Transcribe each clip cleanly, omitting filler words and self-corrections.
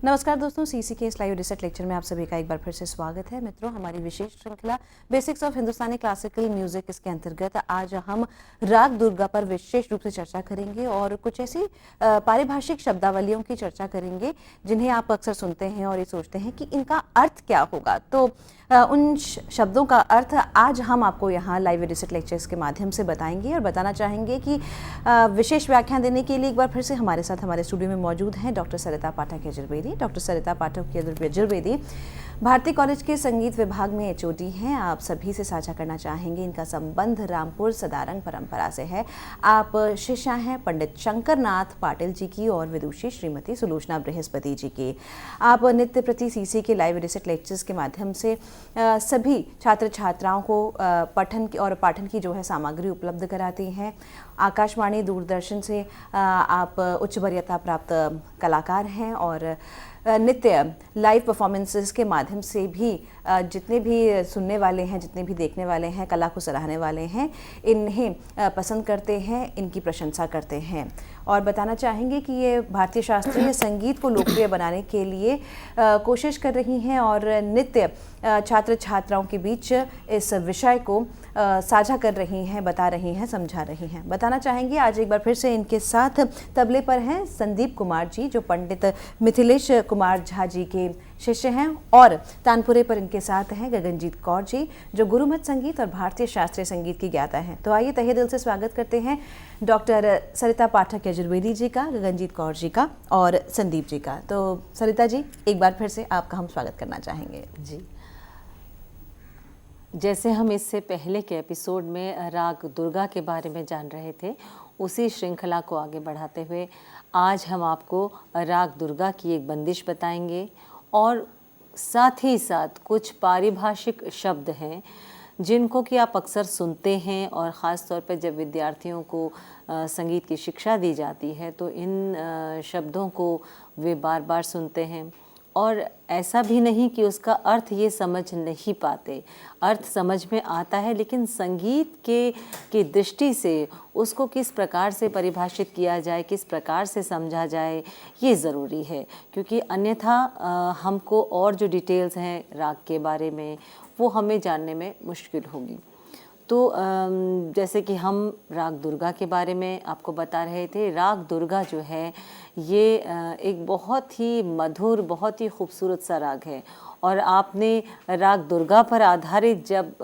नमस्कार दोस्तों, सीसी के इस लाइव रिसेट लेक्चर में आप सभी का एक बार फिर से स्वागत है। मित्रों, हमारी विशेष श्रृंखला basics of Hindustani classical music, इसके अंतर्गत आज हम राग दुर्गा पर विशेष रूप से चर्चा करेंगे और कुछ ऐसी पारिभाषिक शब्दावलियों की चर्चा करेंगे जिन्हें आप अक्सर सुनते हैं और ये सोचते हैं कि इनका अर्थ क्या होगा। तो उन शब्दों का अर्थ आज हम आपको यहाँ लाइव रिसेट लेक्चर्स के माध्यम से बताएंगे और बताना चाहेंगे कि विशेष व्याख्यान देने के लिए एक बार फिर से हमारे साथ हमारे स्टूडियो में मौजूद हैं डॉक्टर सरिता पाठक यजुर्वेदी। डॉक्टर सरिता पाठक यजुर्वेदी भारती कॉलेज के संगीत विभाग में एचओडी हैं। आप सभी से साझा करना चाहेंगे इनका संबंध रामपुर सदारंग परंपरा से है। आप शिष्या हैं पंडित शंकरनाथ पाटिल जी की और विदुषी श्रीमती सुलोचना बृहस्पति जी की। आप नित्य प्रति सीसी के लाइव रिसेट लेक्चर्स के माध्यम से सभी छात्र छात्राओं को पठन की और पाठन की जो है सामग्री उपलब्ध कराती हैं। आकाशवाणी दूरदर्शन से आप उच्च वरीयता प्राप्त कलाकार हैं और नित्य लाइव परफॉर्मेंसेस के माध्यम से भी जितने भी सुनने वाले हैं, जितने भी देखने वाले हैं, कला को सराहने वाले हैं, इन्हें पसंद करते हैं, इनकी प्रशंसा करते हैं। और बताना चाहेंगे कि ये भारतीय शास्त्रीय संगीत को लोकप्रिय बनाने के लिए कोशिश कर रही हैं और नित्य छात्र छात्राओं के बीच इस विषय को साझा कर रही हैं, बता रही हैं, समझा रही हैं। बताना चाहेंगे आज एक बार फिर से इनके साथ तबले पर हैं संदीप कुमार जी, जो पंडित मिथिलेश कुमार झा जी के शिष्य हैं, और तानपुरे पर इनके साथ हैं गगनजीत कौर जी, जो गुरुमत संगीत और भारतीय शास्त्रीय संगीत की ज्ञाता हैं। तो आइए तहे दिल से स्वागत करते हैं डॉक्टर सरिता पाठक यजुर्वेदी जी का, गगनजीत कौर जी का और संदीप जी का। तो सरिता जी, एक बार फिर से आपका हम स्वागत करना चाहेंगे। जी, जैसे हम इससे पहले के एपिसोड में राग दुर्गा के बारे में जान रहे थे, उसी श्रृंखला को आगे बढ़ाते हुए आज हम आपको राग दुर्गा की एक बंदिश बताएंगे और साथ ही साथ कुछ पारिभाषिक शब्द हैं जिनको कि आप अक्सर सुनते हैं और ख़ास तौर पर जब विद्यार्थियों को संगीत की शिक्षा दी जाती है तो इन शब्दों को वे बार बार सुनते हैं और ऐसा भी नहीं कि उसका अर्थ ये समझ नहीं पाते। अर्थ समझ में आता है, लेकिन संगीत की दृष्टि से उसको किस प्रकार से परिभाषित किया जाए, किस प्रकार से समझा जाए, ये ज़रूरी है, क्योंकि अन्यथा हमको और जो डिटेल्स हैं राग के बारे में वो हमें जानने में मुश्किल होगी। तो जैसे कि हम राग दुर्गा के बारे में आपको बता रहे थे, राग दुर्गा जो है ये एक बहुत ही मधुर, बहुत ही खूबसूरत सा राग है। और आपने राग दुर्गा पर आधारित जब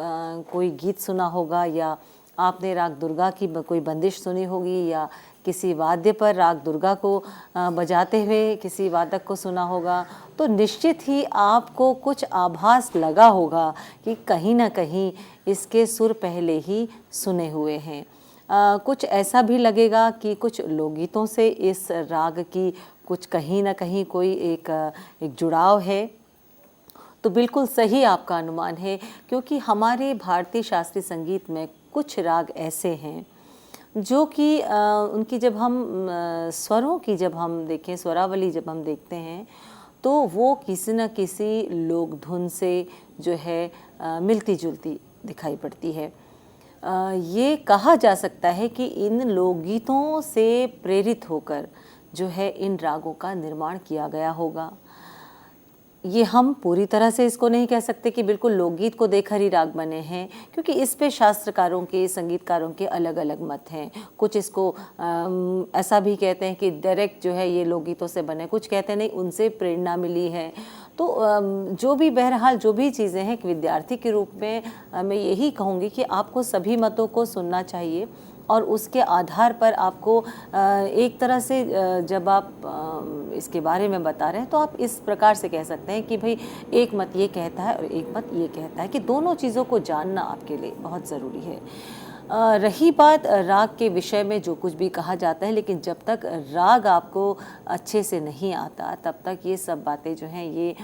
कोई गीत सुना होगा या आपने राग दुर्गा की कोई बंदिश सुनी होगी या किसी वाद्य पर राग दुर्गा को बजाते हुए किसी वादक को सुना होगा, तो निश्चित ही आपको कुछ आभास लगा होगा कि कहीं ना कहीं इसके सुर पहले ही सुने हुए हैं। कुछ ऐसा भी लगेगा कि कुछ लोकगीतों से इस राग की कुछ कहीं ना कहीं कोई एक जुड़ाव है। तो बिल्कुल सही आपका अनुमान है, क्योंकि हमारे भारतीय शास्त्रीय संगीत में कुछ राग ऐसे हैं जो कि उनकी जब हम स्वरों की जब हम देखें, स्वरावली जब हम देखते हैं, तो वो किसी न किसी लोक धुन से जो है मिलती जुलती दिखाई पड़ती है। ये कहा जा सकता है कि इन लोकगीतों से प्रेरित होकर जो है इन रागों का निर्माण किया गया होगा। ये हम पूरी तरह से इसको नहीं कह सकते कि बिल्कुल लोकगीत को देखकर ही राग बने हैं, क्योंकि इस पे शास्त्रकारों के, संगीतकारों के अलग अलग मत हैं। कुछ इसको ऐसा भी कहते हैं कि डायरेक्ट जो है ये लोकगीतों से बने, कुछ कहते हैं नहीं उनसे प्रेरणा मिली है। तो जो भी बहरहाल जो भी चीज़ें हैं, एक विद्यार्थी के रूप में मैं यही कहूँगी कि आपको सभी मतों को सुनना चाहिए और उसके आधार पर आपको एक तरह से जब आप इसके बारे में बता रहे हैं तो आप इस प्रकार से कह सकते हैं कि भाई एक मत ये कहता है और एक मत ये कहता है, कि दोनों चीज़ों को जानना आपके लिए बहुत ज़रूरी है। रही बात राग के विषय में जो कुछ भी कहा जाता है, लेकिन जब तक राग आपको अच्छे से नहीं आता तब तक ये सब बातें जो हैं ये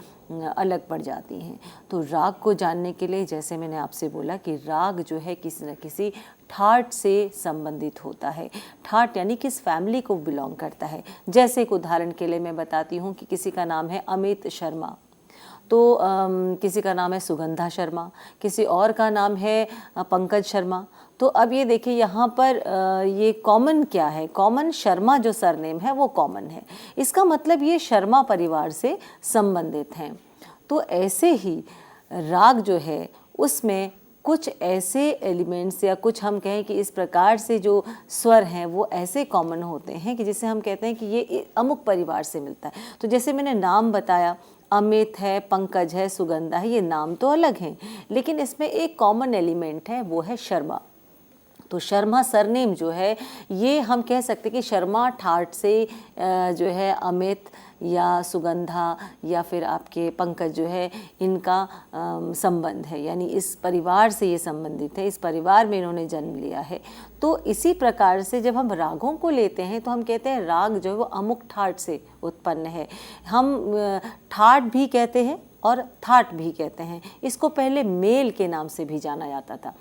अलग पड़ जाती हैं। तो राग को जानने के लिए जैसे मैंने आपसे बोला कि राग जो है किसी न किसी ठाट से संबंधित होता है। ठाट यानी किस फैमिली को बिलोंग करता है। जैसे एक उदाहरण के लिए मैं बताती हूँ कि किसी का नाम है अमित शर्मा, तो किसी का नाम है सुगंधा शर्मा, किसी और का नाम है पंकज शर्मा। तो अब ये देखिए यहाँ पर ये कॉमन क्या है, कॉमन शर्मा जो सरनेम है वो कॉमन है, इसका मतलब ये शर्मा परिवार से संबंधित हैं। तो ऐसे ही राग जो है उसमें कुछ ऐसे एलिमेंट्स या कुछ हम कहें कि इस प्रकार से जो स्वर हैं वो ऐसे कॉमन होते हैं कि जिसे हम कहते हैं कि ये अमुक परिवार से मिलता है। तो जैसे मैंने नाम बताया, अमित है, पंकज है, सुगंधा है, ये नाम तो अलग हैं लेकिन इसमें एक कॉमन एलिमेंट है, वो है शर्मा। तो शर्मा सरनेम जो है ये हम कह सकते हैं कि शर्मा ठाट से जो है अमित या सुगंधा या फिर आपके पंकज जो है इनका संबंध है, यानी इस परिवार से ये संबंधित है, इस परिवार में इन्होंने जन्म लिया है। तो इसी प्रकार से जब हम रागों को लेते हैं तो हम कहते हैं राग जो है वो अमुक ठाट से उत्पन्न है। हम ठाट भी कहते हैं और थाट भी कहते हैं। इसको पहले मेल के नाम से भी जाना जाता था।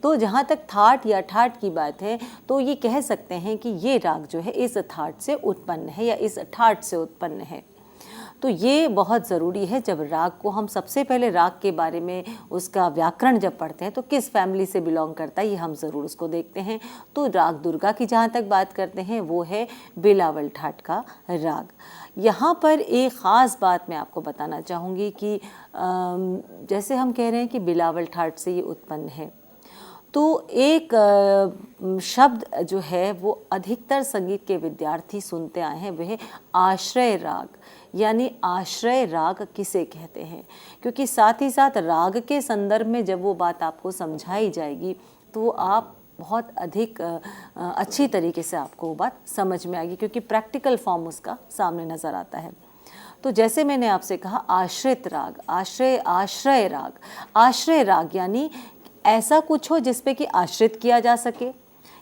तो जहाँ तक थाट या ठाट की बात है तो ये कह सकते हैं कि ये राग जो है इस थाट से उत्पन्न है या इस ठाट से उत्पन्न है। तो ये बहुत ज़रूरी है जब राग को हम सबसे पहले राग के बारे में उसका व्याकरण जब पढ़ते हैं तो किस फैमिली से बिलोंग करता है ये हम ज़रूर उसको देखते हैं। तो राग दुर्गा की जहाँ तक बात करते हैं वो है बिलावल ठाट का राग। यहाँ पर एक ख़ास बात मैं आपको बताना चाहूँगी कि जैसे हम कह रहे हैं कि बिलावल ठाट से ये उत्पन्न है, तो एक शब्द जो है वो अधिकतर संगीत के विद्यार्थी सुनते आए हैं, वह आश्रय राग, यानी आश्रय राग किसे कहते हैं। क्योंकि साथ ही साथ राग के संदर्भ में जब वो बात आपको समझाई जाएगी तो आप बहुत अधिक अच्छी तरीके से आपको वो बात समझ में आएगी, क्योंकि प्रैक्टिकल फॉर्म उसका सामने नज़र आता है। तो जैसे मैंने आपसे कहा आश्रित राग, आश्रय राग, आश्रय राग यानी ऐसा कुछ हो जिस पे कि आश्रित किया जा सके,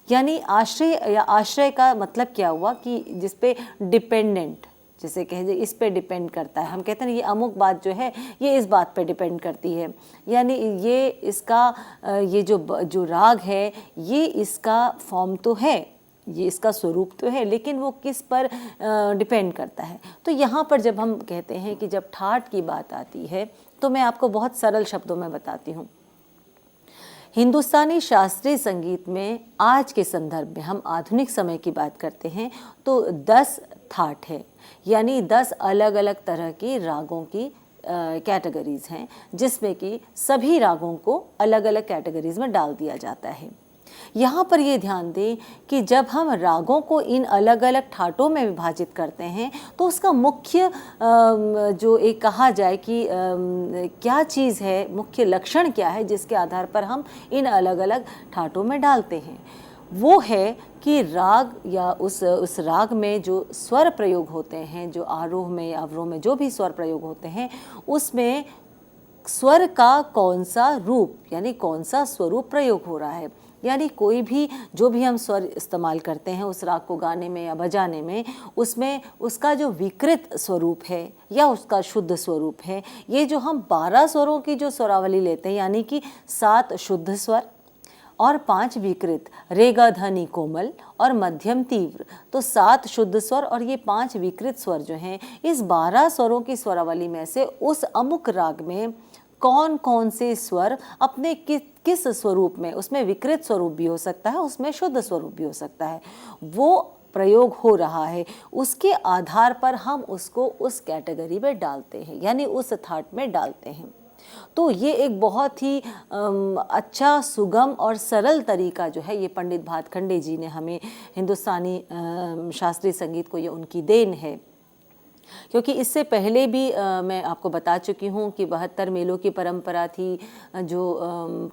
यानी आश्रय या आश्रय का मतलब क्या हुआ कि जिस पे डिपेंडेंट, जैसे कहें इस पे डिपेंड करता है। हम कहते हैं ये अमुक बात जो है ये इस बात पे डिपेंड करती है, यानी ये इसका ये जो राग है ये इसका फॉर्म तो है, ये इसका स्वरूप तो है, लेकिन वो किस पर डिपेंड करता है। तो यहाँ पर जब हम कहते हैं कि जब ठाट की बात आती है तो मैं आपको बहुत सरल शब्दों में बताती हूँ। हिंदुस्तानी शास्त्रीय संगीत में आज के संदर्भ में हम आधुनिक समय की बात करते हैं तो 10 थाट है, यानी 10 अलग अलग तरह की रागों की कैटेगरीज हैं, जिसमें कि सभी रागों को अलग अलग कैटेगरीज में डाल दिया जाता है। यहाँ पर ये ध्यान दें कि जब हम रागों को इन अलग अलग ठाटों में विभाजित करते हैं तो उसका मुख्य जो एक कहा जाए कि क्या चीज़ है, मुख्य लक्षण क्या है जिसके आधार पर हम इन अलग अलग ठाटों में डालते हैं, वो है कि राग या उस राग में जो स्वर प्रयोग होते हैं, जो आरोह में या अवरोह में जो भी स्वर प्रयोग होते हैं उसमें स्वर का कौन सा रूप यानी कौन सा स्वरूप प्रयोग हो रहा है। यानी कोई भी जो भी हम स्वर इस्तेमाल करते हैं उस राग को गाने में या बजाने में, उसमें उसका जो विकृत स्वरूप है या उसका शुद्ध स्वरूप है, ये जो हम 12 स्वरों की जो स्वरावली लेते हैं, यानी कि 7 शुद्ध स्वर और 5 विकृत, रेगा धनी कोमल और मध्यम तीव्र, तो 7 शुद्ध स्वर और ये 5 विकृत स्वर जो हैं, इस 12 स्वरों की स्वरावली में से उस अमुक राग में कौन कौन से स्वर अपने किस स्वरूप में, उसमें विकृत स्वरूप भी हो सकता है, उसमें शुद्ध स्वरूप भी हो सकता है, वो प्रयोग हो रहा है, उसके आधार पर हम उसको उस कैटेगरी में डालते हैं, यानी उस थाट में डालते हैं। तो ये एक बहुत ही अच्छा, सुगम और सरल तरीका जो है ये पंडित भातखंडे जी ने हमें हिंदुस्तानी शास्त्रीय संगीत को, ये उनकी देन है। क्योंकि इससे पहले भी मैं आपको बता चुकी हूँ कि 72 मेलों की परंपरा थी जो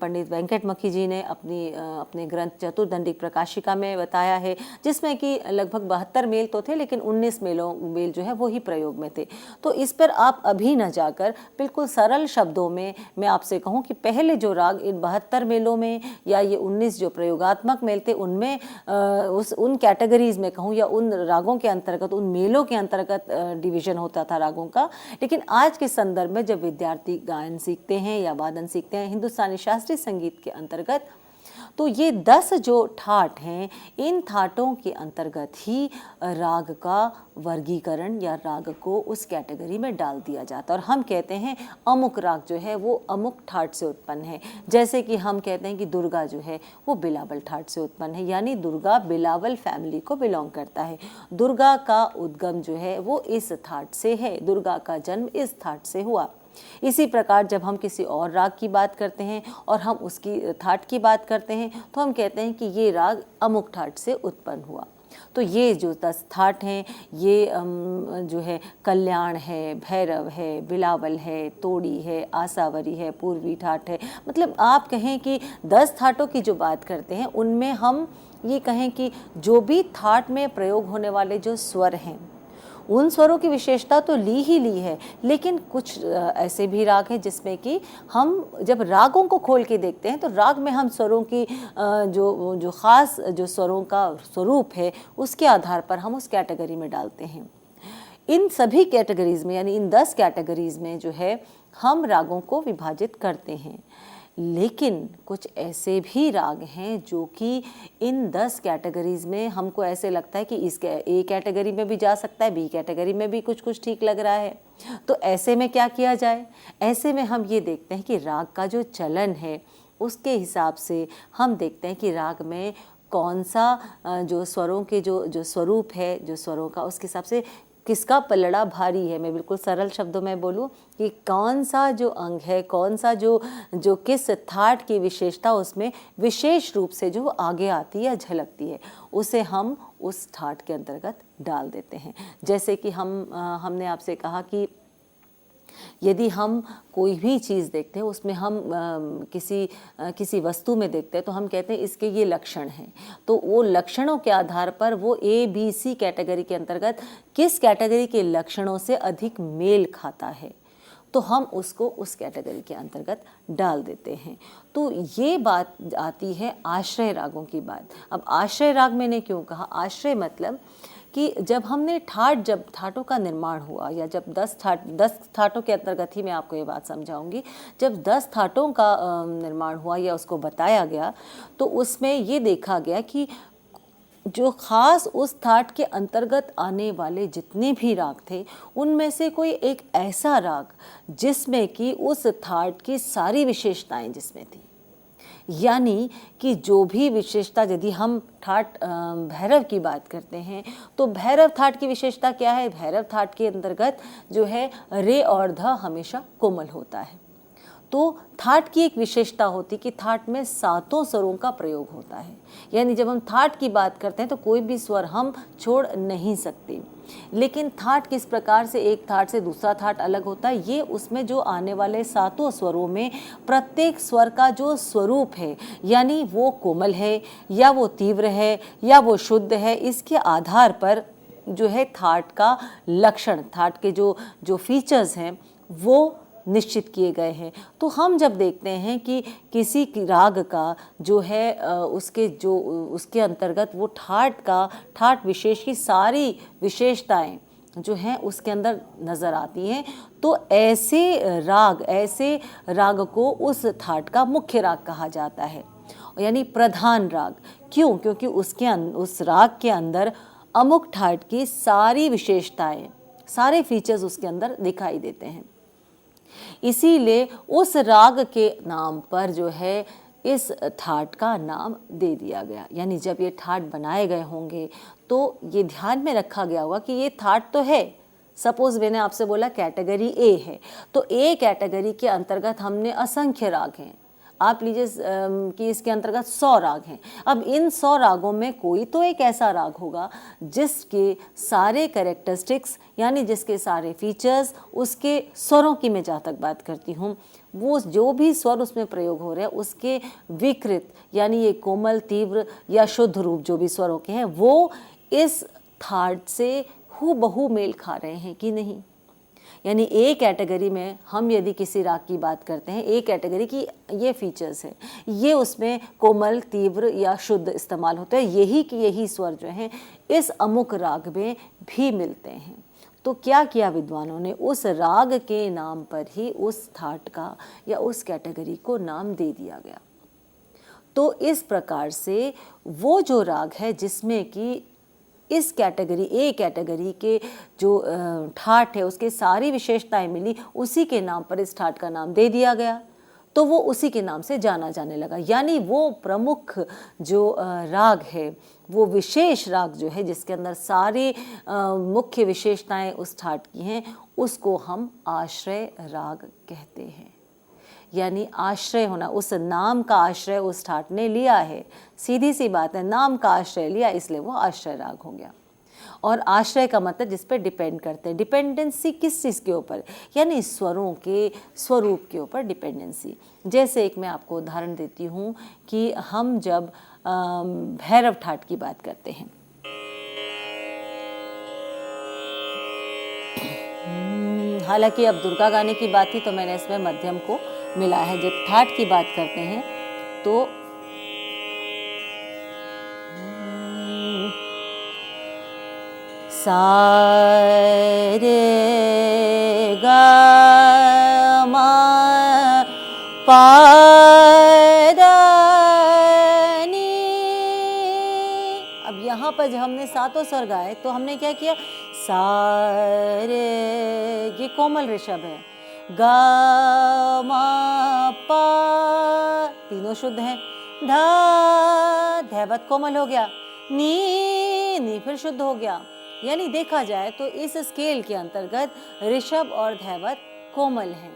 पंडित वेंकट मक्खी जी ने अपने ग्रंथ चतुर्दंडिक प्रकाशिका में बताया है, जिसमें कि लगभग 72 मेल तो थे लेकिन 19 मेल जो है वो ही प्रयोग में थे। तो इस पर आप अभी न जाकर बिल्कुल सरल शब्दों में मैं आपसे कहूँ कि पहले जो राग इन 72 मेलों में या ये 19 जो प्रयोगात्मक मेल थे उनमें उन कैटेगरीज में कहूँ या उन रागों के अंतर्गत, उन मेलों के अंतर्गत डिवीजन होता था रागों का। लेकिन आज के संदर्भ में जब विद्यार्थी गायन सीखते हैं या वादन सीखते हैं हिंदुस्तानी शास्त्रीय संगीत के अंतर्गत, तो ये 10 जो ठाट हैं, इन ठाटों के अंतर्गत ही राग का वर्गीकरण या राग को उस कैटेगरी में डाल दिया जाता है। और हम कहते हैं अमुक राग जो है वो अमुक ठाट से उत्पन्न है। जैसे कि हम कहते हैं कि दुर्गा जो है वो बिलावल ठाट से उत्पन्न है, यानी दुर्गा बिलावल फैमिली को बिलोंग करता है। दुर्गा का उद्गम जो है वो इस ठाट से है, दुर्गा का जन्म इस ठाट से हुआ। इसी प्रकार जब हम किसी और राग की बात करते हैं और हम उसकी ठाट की बात करते हैं तो हम कहते हैं कि ये राग अमुक ठाट से उत्पन्न हुआ। तो ये जो 10 ठाट हैं, ये जो है कल्याण है, भैरव है, बिलावल है, तोड़ी है, आसावरी है, पूर्वी ठाट है। मतलब आप कहें कि 10 ठाटों की जो बात करते हैं उनमें हम ये कहें कि जो भी ठाट में प्रयोग होने वाले जो स्वर हैं उन स्वरों की विशेषता तो ली ही ली है, लेकिन कुछ ऐसे भी राग हैं जिसमें कि हम जब रागों को खोल के देखते हैं तो राग में हम स्वरों की जो ख़ास जो स्वरों का स्वरूप है उसके आधार पर हम उस कैटेगरी में डालते हैं। इन सभी कैटेगरीज़ में यानी इन 10 कैटेगरीज़ में जो है हम रागों को विभाजित करते हैं। लेकिन कुछ ऐसे भी राग हैं जो कि इन 10 कैटेगरीज़ में हमको ऐसे लगता है कि इसके ए कैटेगरी में भी जा सकता है, बी कैटेगरी में भी कुछ कुछ ठीक लग रहा है। तो ऐसे में क्या किया जाए? ऐसे में हम ये देखते हैं कि राग का जो चलन है उसके हिसाब से हम देखते हैं कि राग में कौन सा जो स्वरों के जो स्वरूप है, जो स्वरों का, उसके हिसाब से किसका पलड़ा भारी है। मैं बिल्कुल सरल शब्दों में बोलूं कि कौन सा जो अंग है, कौन सा जो किस ठाट की विशेषता उसमें विशेष रूप से जो आगे आती है, झलकती है, उसे हम उस ठाट के अंतर्गत डाल देते हैं। जैसे कि हमने आपसे कहा कि यदि हम कोई भी चीज़ देखते हैं उसमें हम किसी वस्तु में देखते हैं तो हम कहते हैं इसके ये लक्षण हैं, तो वो लक्षणों के आधार पर वो ABC कैटेगरी के अंतर्गत किस कैटेगरी के लक्षणों से अधिक मेल खाता है तो हम उसको उस कैटेगरी के अंतर्गत डाल देते हैं। तो ये बात आती है आश्रय रागों की बात। अब आश्रय राग मैंने क्यों कहा? आश्रय मतलब कि जब ठाटों का निर्माण हुआ या जब 10 ठाटों के अंतर्गत ही मैं आपको ये बात समझाऊंगी, जब 10 ठाटों का निर्माण हुआ या उसको बताया गया तो उसमें ये देखा गया कि जो खास उस ठाट के अंतर्गत आने वाले जितने भी राग थे उनमें से कोई एक ऐसा राग जिसमें कि उस ठाट की सारी विशेषताएं जिसमें थी, यानी कि जो भी विशेषता, यदि हम ठाट भैरव की बात करते हैं तो भैरव ठाट की विशेषता क्या है? भैरव ठाट के अंतर्गत जो है रे और ध हमेशा कोमल होता है। तो ठाट की एक विशेषता होती कि ठाट में 7 स्वरों का प्रयोग होता है, यानी जब हम ठाट की बात करते हैं तो कोई भी स्वर हम छोड़ नहीं सकते। लेकिन ठाट किस प्रकार से एक ठाट से दूसरा ठाट अलग होता है, ये उसमें जो आने वाले 7 स्वरों में प्रत्येक स्वर का जो स्वरूप है, यानी वो कोमल है या वो तीव्र है या वो शुद्ध है, इसके आधार पर जो है ठाट का लक्षण, ठाट के जो फीचर्स हैं वो निश्चित किए गए हैं। तो हम जब देखते हैं कि किसी राग का जो है उसके अंतर्गत वो ठाट विशेष की सारी विशेषताएं जो हैं उसके अंदर नज़र आती हैं, तो ऐसे राग को उस ठाट का मुख्य राग कहा जाता है, यानी प्रधान राग। क्यों? क्योंकि उस राग के अंदर अमुक ठाट की सारी विशेषताएं, सारे फीचर्स उसके अंदर दिखाई देते हैं। इसीलिए उस राग के नाम पर जो है इस ठाट का नाम दे दिया गया। यानी जब ये ठाट बनाए गए होंगे तो ये ध्यान में रखा गया होगा कि ये ठाट तो है, सपोज मैंने आपसे बोला कैटेगरी ए है, तो ए कैटेगरी के अंतर्गत हमने असंख्य राग हैं, आप लीजिए कि इसके अंतर्गत 100 राग हैं। अब इन 100 रागों में कोई तो एक ऐसा राग होगा जिसके सारे कैरेक्टरिस्टिक्स, यानी जिसके सारे फीचर्स, उसके स्वरों की मैं जहाँ तक बात करती हूँ, वो जो भी स्वर उसमें प्रयोग हो रहे हैं उसके विकृत, यानी ये कोमल, तीव्र या शुद्ध रूप जो भी स्वरों के हैं वो इस ठाट से हूबहू मेल खा रहे हैं कि नहीं। यानी ए कैटेगरी में हम यदि किसी राग की बात करते हैं, ए कैटेगरी की ये फीचर्स हैं, ये उसमें कोमल, तीव्र या शुद्ध इस्तेमाल होते हैं, यही स्वर जो हैं इस अमुक राग में भी मिलते हैं। तो क्या किया विद्वानों ने, उस राग के नाम पर ही उस ठाट का या उस कैटेगरी को नाम दे दिया गया। तो इस प्रकार से वो जो राग है जिसमें कि इस कैटेगरी ए कैटेगरी के जो ठाट है उसके सारी विशेषताएं मिली, उसी के नाम पर इस ठाट का नाम दे दिया गया, तो वो उसी के नाम से जाना जाने लगा। यानी वो प्रमुख जो राग है, वो विशेष राग जो है जिसके अंदर सारे मुख्य विशेषताएं उस ठाट की हैं, उसको हम आश्रय राग कहते हैं। यानी आश्रय होना, उस नाम का आश्रय उस ठाट ने लिया है, सीधी सी बात है, नाम का आश्रय लिया इसलिए वो आश्रय राग हो गया। और आश्रय का मतलब जिस पे डिपेंड करते हैं, डिपेंडेंसी किस चीज़ के ऊपर, यानी स्वरों के स्वरूप के ऊपर डिपेंडेंसी। जैसे एक मैं आपको उदाहरण देती हूँ कि हम जब भैरव ठाट की बात करते हैं, हालांकि अब दुर्गा गाने की बात थी तो मैंने इसमें मध्यम को मिला है। जब ठाट की बात करते हैं तो सा रे गा मा पा दा नी। अब यहाँ पर जब हमने सातों स्वर गाए तो हमने क्या किया, सा रे, ये कोमल ऋषभ है, गा मा पा तीनों शुद्ध हैं, धा धैवत कोमल हो गया, नी फिर शुद्ध हो गया। यानी देखा जाए तो इस स्केल के अंतर्गत ऋषभ और धैवत कोमल हैं।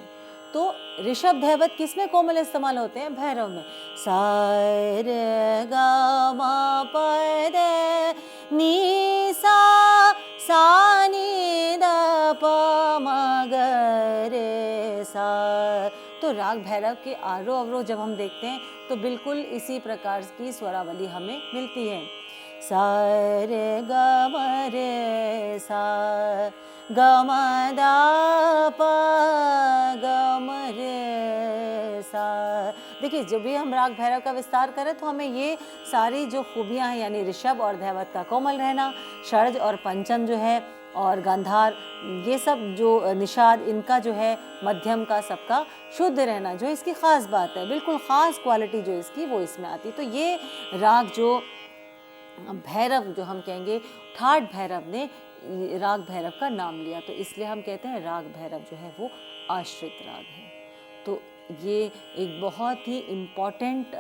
तो ऋषभ धैवत किस में कोमल इस्तेमाल होते हैं, भैरव में। सा रे गा मा पा रे नी सा नी दा पा मा ग रे सा। तो राग भैरव के आरोह अवरोह जब हम देखते हैं तो बिल्कुल इसी प्रकार की स्वरावली हमें मिलती है। सा रे गा मा रे सा गा मा दा पा गा मा रे सा। देखिए जब भी हम राग भैरव का विस्तार करें तो हमें ये सारी जो खूबियां हैं, यानी ऋषभ और धैवत का कोमल रहना, षड्ज और पंचम जो है, और गांधार, ये सब जो निषाद, इनका जो है मध्यम का सबका शुद्ध रहना, जो इसकी खास बात है, बिल्कुल खास क्वालिटी जो इसकी वो इसमें आती। तो ये राग जो भैरव जो हम कहेंगे, ठाट भैरव ने राग भैरव का नाम लिया, तो इसलिए हम कहते हैं राग भैरव जो है वो आश्रित राग है। तो ये एक बहुत ही इम्पॉर्टेंट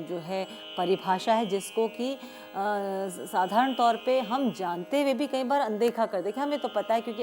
जो है परिभाषा है, जिसको कि साधारण तौर पे हम जानते हुए भी कई बार अनदेखा कर देखें। हमें तो पता है क्योंकि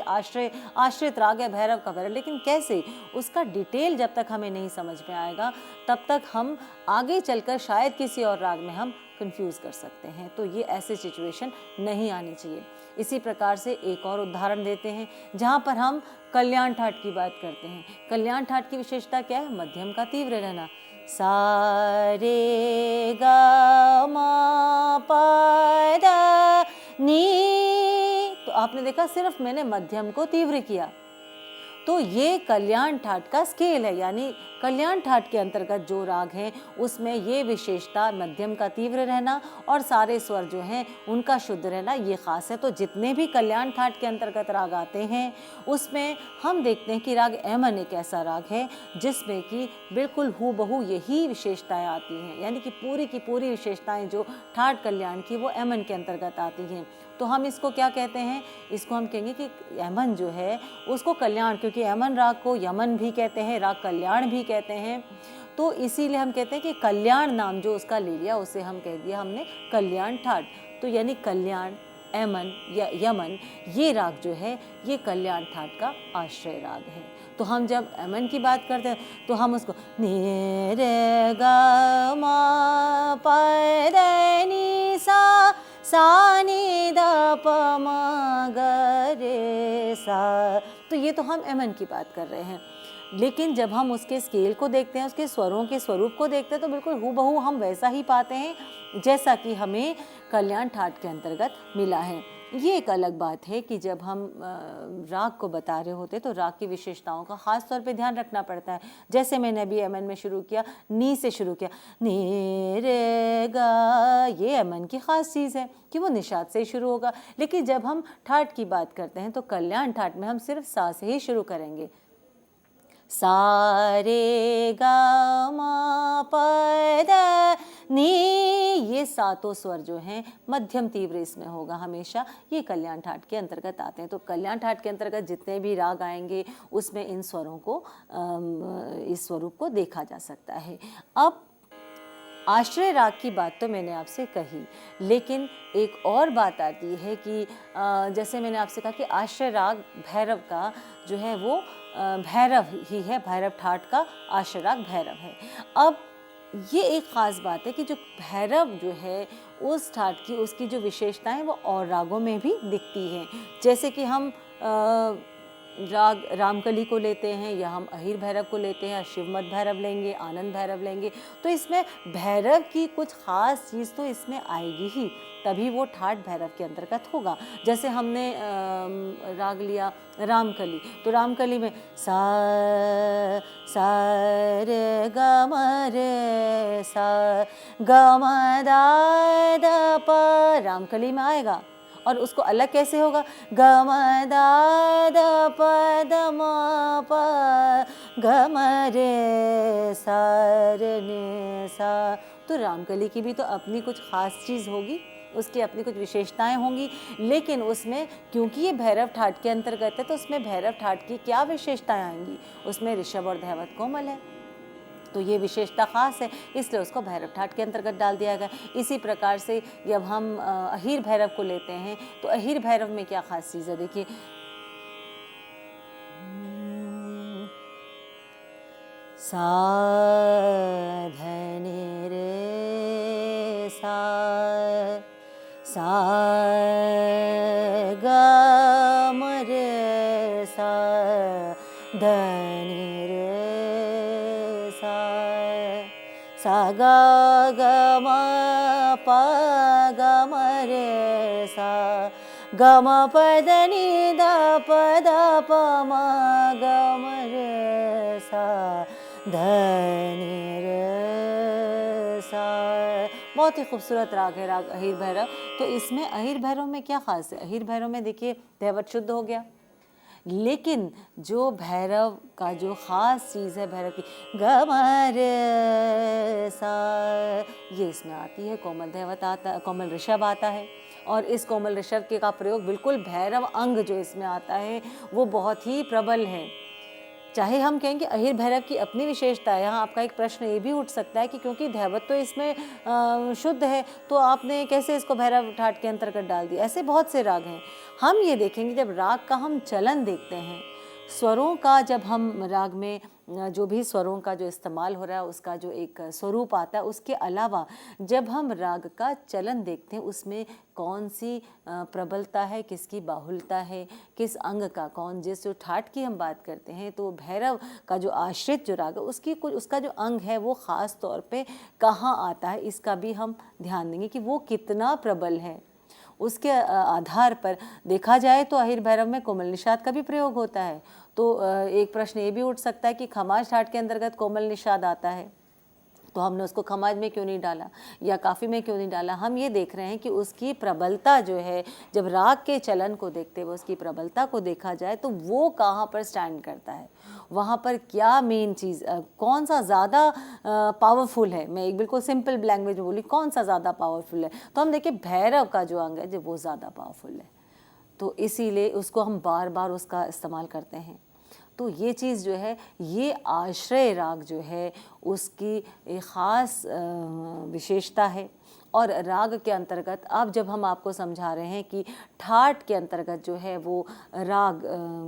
आश्रित राग है भैरव का भैरव, लेकिन कैसे उसका डिटेल जब तक हमें नहीं समझ में आएगा तब तक हम आगे चलकर शायद किसी और राग में हम कंफ्यूज कर सकते हैं। तो ये ऐसे सिचुएशन नहीं आनी चाहिए। इसी प्रकार से एक और उदाहरण देते हैं जहाँ पर हम कल्याण ठाट की बात करते हैं। कल्याण ठाट की विशेषता क्या है, मध्यम का तीव्र रहना। सा रे गा मा पा दा नी। तो आपने देखा सिर्फ मैंने मध्यम को तीव्र किया, तो ये कल्याण ठाट का स्केल है। यानी कल्याण ठाट के अंतर्गत जो राग हैं उसमें ये विशेषता, मध्यम का तीव्र रहना और सारे स्वर जो हैं उनका शुद्ध रहना, ये खास है। तो जितने भी कल्याण ठाट के अंतर्गत राग आते हैं उसमें हम देखते हैं कि राग एमन एक ऐसा राग है जिसमें कि बिल्कुल हूबहू यही विशेषताएं आती हैं, यानी कि पूरी विशेषताएं जो ठाट कल्याण की वो एमन के अंतर्गत आती हैं। तो हम इसको क्या कहते हैं, इसको हम कहेंगे कि यमन जो है उसको कल्याण, क्योंकि यमन राग को यमन भी कहते हैं, राग कल्याण भी कहते हैं, तो इसीलिए हम कहते हैं कि कल्याण नाम जो उसका ले लिया उसे हम कह दिया हमने कल्याण ठाट। तो यानी कल्याण, एमन या यमन, ये राग जो है ये कल्याण ठाट का आश्रय राग है। तो हम जब एमन की बात करते हैं तो हम उसको नी रे गा मा पा रे नी सा नी दा पा मा ग रे सा। तो ये तो हम एमन की बात कर रहे हैं, लेकिन जब हम उसके स्केल को देखते हैं, उसके स्वरों के स्वरूप को देखते हैं तो बिल्कुल हूबहू हम वैसा ही पाते हैं जैसा कि हमें कल्याण ठाट के अंतर्गत मिला है। ये एक अलग बात है कि जब हम राग को बता रहे होते तो राग की विशेषताओं का खास तौर पे ध्यान रखना पड़ता है। जैसे मैंने अभी एमन में शुरू किया, नी से शुरू किया, नी रे गा, ये एमन की खास चीज़ है कि वो निषाद से ही शुरू होगा। लेकिन जब हम ठाट की बात करते हैं तो कल्याण ठाट में हम सिर्फ सा से ही शुरू करेंगे। सा रे गा मा पा दा नी, ये सातों स्वर जो हैं मध्यम तीव्र इसमें होगा हमेशा। ये कल्याण ठाट के अंतर्गत आते हैं। तो कल्याण ठाट के अंतर्गत जितने भी राग आएंगे उसमें इन स्वरों को इस स्वरूप को देखा जा सकता है। अब आश्रय राग की बात तो मैंने आपसे कही, लेकिन एक और बात आती है कि जैसे मैंने आपसे कहा कि आश्रय राग भैरव का जो है वो भैरव ही है, भैरव ठाट का आश्रय राग भैरव है। अब ये एक ख़ास बात है कि जो भैरव जो है उस ठाट की उसकी जो विशेषताएं वो और रागों में भी दिखती हैं। जैसे कि हम राग रामकली को लेते हैं या हम अहिर भैरव को लेते हैं, शिवमत भैरव लेंगे, आनंद भैरव लेंगे, तो इसमें भैरव की कुछ ख़ास चीज़ तो इसमें आएगी ही, तभी वो ठाट भैरव के अंतर्गत होगा। जैसे हमने राग लिया रामकली, तो रामकली में सा रे ग म रे सा ग म दा द प, रामकली में आएगा। और उसको अलग कैसे होगा, ग म दा द प द म प ग म रे सा रे ने सा। तो रामकली की भी तो अपनी कुछ खास चीज़ होगी, उसकी अपनी कुछ विशेषताएं होंगी, लेकिन उसमें क्योंकि ये भैरव ठाट के अंतर्गत है तो उसमें भैरव ठाट की क्या विशेषताएं आएंगी, उसमें ऋषभ और धैवत कोमल है, तो ये विशेषता खास है, इसलिए उसको भैरव ठाट के अंतर्गत डाल दिया गया। इसी प्रकार से जब हम अहिर भैरव को लेते हैं तो अहिर भैरव में क्या खास चीज़ है, देखिए सा धनि रे सा सा ग म रे सा धनि रे सा सा ग ग म प ग म रे सा ग म प द नि द प द प म ग म रे सा धनि रे सा। बहुत ही खूबसूरत राग है राग अहिर भैरव। तो इसमें अहिर भैरव में क्या खास है, अहिर भैरव में देखिए धैवत शुद्ध हो गया, लेकिन जो भैरव का जो ख़ास चीज़ है भैरव की ग म रे सा, ये इसमें आती है। कोमल धैवत आता, कोमल ऋषभ आता है, और इस कोमल ऋषभ के का प्रयोग बिल्कुल भैरव अंग जो इसमें आता है वो बहुत ही प्रबल है। चाहे हम कहेंगे अहिर भैरव की अपनी विशेषता है, यहाँ आपका एक प्रश्न ये भी उठ सकता है कि क्योंकि धैवत तो इसमें शुद्ध है तो आपने कैसे इसको भैरव ठाट के अंतर्गत डाल दिया। ऐसे बहुत से राग हैं। हम ये देखेंगे जब राग का हम चलन देखते हैं, स्वरों का जब हम राग में जो भी स्वरों का जो इस्तेमाल हो रहा है उसका जो एक स्वरूप आता है, उसके अलावा जब हम राग का चलन देखते हैं उसमें कौन सी प्रबलता है, किसकी बाहुलता है, किस अंग का कौन, जिस जो ठाट की हम बात करते हैं तो भैरव का जो आश्रित जो राग है उसकी कुछ उसका जो अंग है वो ख़ास तौर पे कहाँ आता है, इसका भी हम ध्यान देंगे कि वो कितना प्रबल है। उसके आधार पर देखा जाए तो अहिर भैरव में कोमल निषाद का भी प्रयोग होता है। तो एक प्रश्न ये भी उठ सकता है कि खमाज ठाट के अंतर्गत कोमल निषाद आता है, तो हमने उसको खमाज में क्यों नहीं डाला या काफ़ी में क्यों नहीं डाला। हम ये देख रहे हैं कि उसकी प्रबलता जो है, जब राग के चलन को देखते हुए उसकी प्रबलता को देखा जाए तो वो कहाँ पर स्टैंड करता है, वहाँ पर क्या मेन चीज़, कौन सा ज़्यादा पावरफुल है। मैं एक बिल्कुल सिंपल लैंग्वेज में बोली कौन सा ज़्यादा पावरफुल है, तो हम देखिए भैरव का जो अंग है जब वो ज़्यादा पावरफुल है, तो इसीलिए उसको हम बार बार उसका इस्तेमाल करते हैं। तो ये चीज़ जो है, ये आश्रय राग जो है उसकी एक ख़ास विशेषता है। और राग के अंतर्गत अब जब हम आपको समझा रहे हैं कि ठाट के अंतर्गत जो है वो राग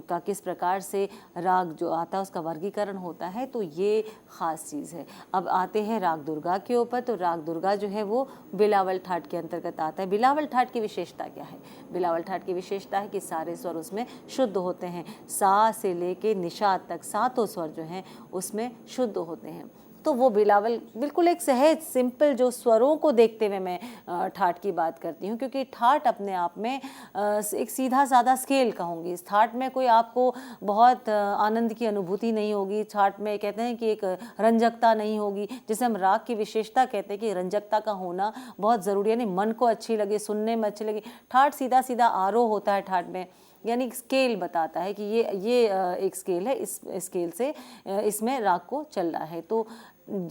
का किस प्रकार से राग जो आता है उसका वर्गीकरण होता है, तो ये ख़ास चीज़ है। अब आते हैं राग दुर्गा के ऊपर। तो राग दुर्गा जो है वो बिलावल ठाट के अंतर्गत आता है। बिलावल ठाट की विशेषता क्या है? बिलावल ठाट की विशेषता है कि सारे स्वर उसमें शुद्ध होते हैं, सा से लेके निषाद तक सातों स्वर जो हैं उसमें शुद्ध होते हैं। तो वो बिलावल बिल्कुल एक सहज सिंपल जो स्वरों को देखते हुए मैं ठाट की बात करती हूँ, क्योंकि ठाट अपने आप में एक सीधा साधा स्केल कहूँगी। इस ठाट में कोई आपको बहुत आनंद की अनुभूति नहीं होगी। ठाट में कहते हैं कि एक रंजकता नहीं होगी, जिसे हम राग की विशेषता कहते हैं कि रंजकता का होना बहुत ज़रूरी है, यानी मन को अच्छी लगे, सुनने में अच्छी लगे। ठाट सीधा सीधा आरोह होता है ठाट में, यानी स्केल बताता है कि ये एक स्केल है, इस स्केल से इसमें राग को चल रहा है। तो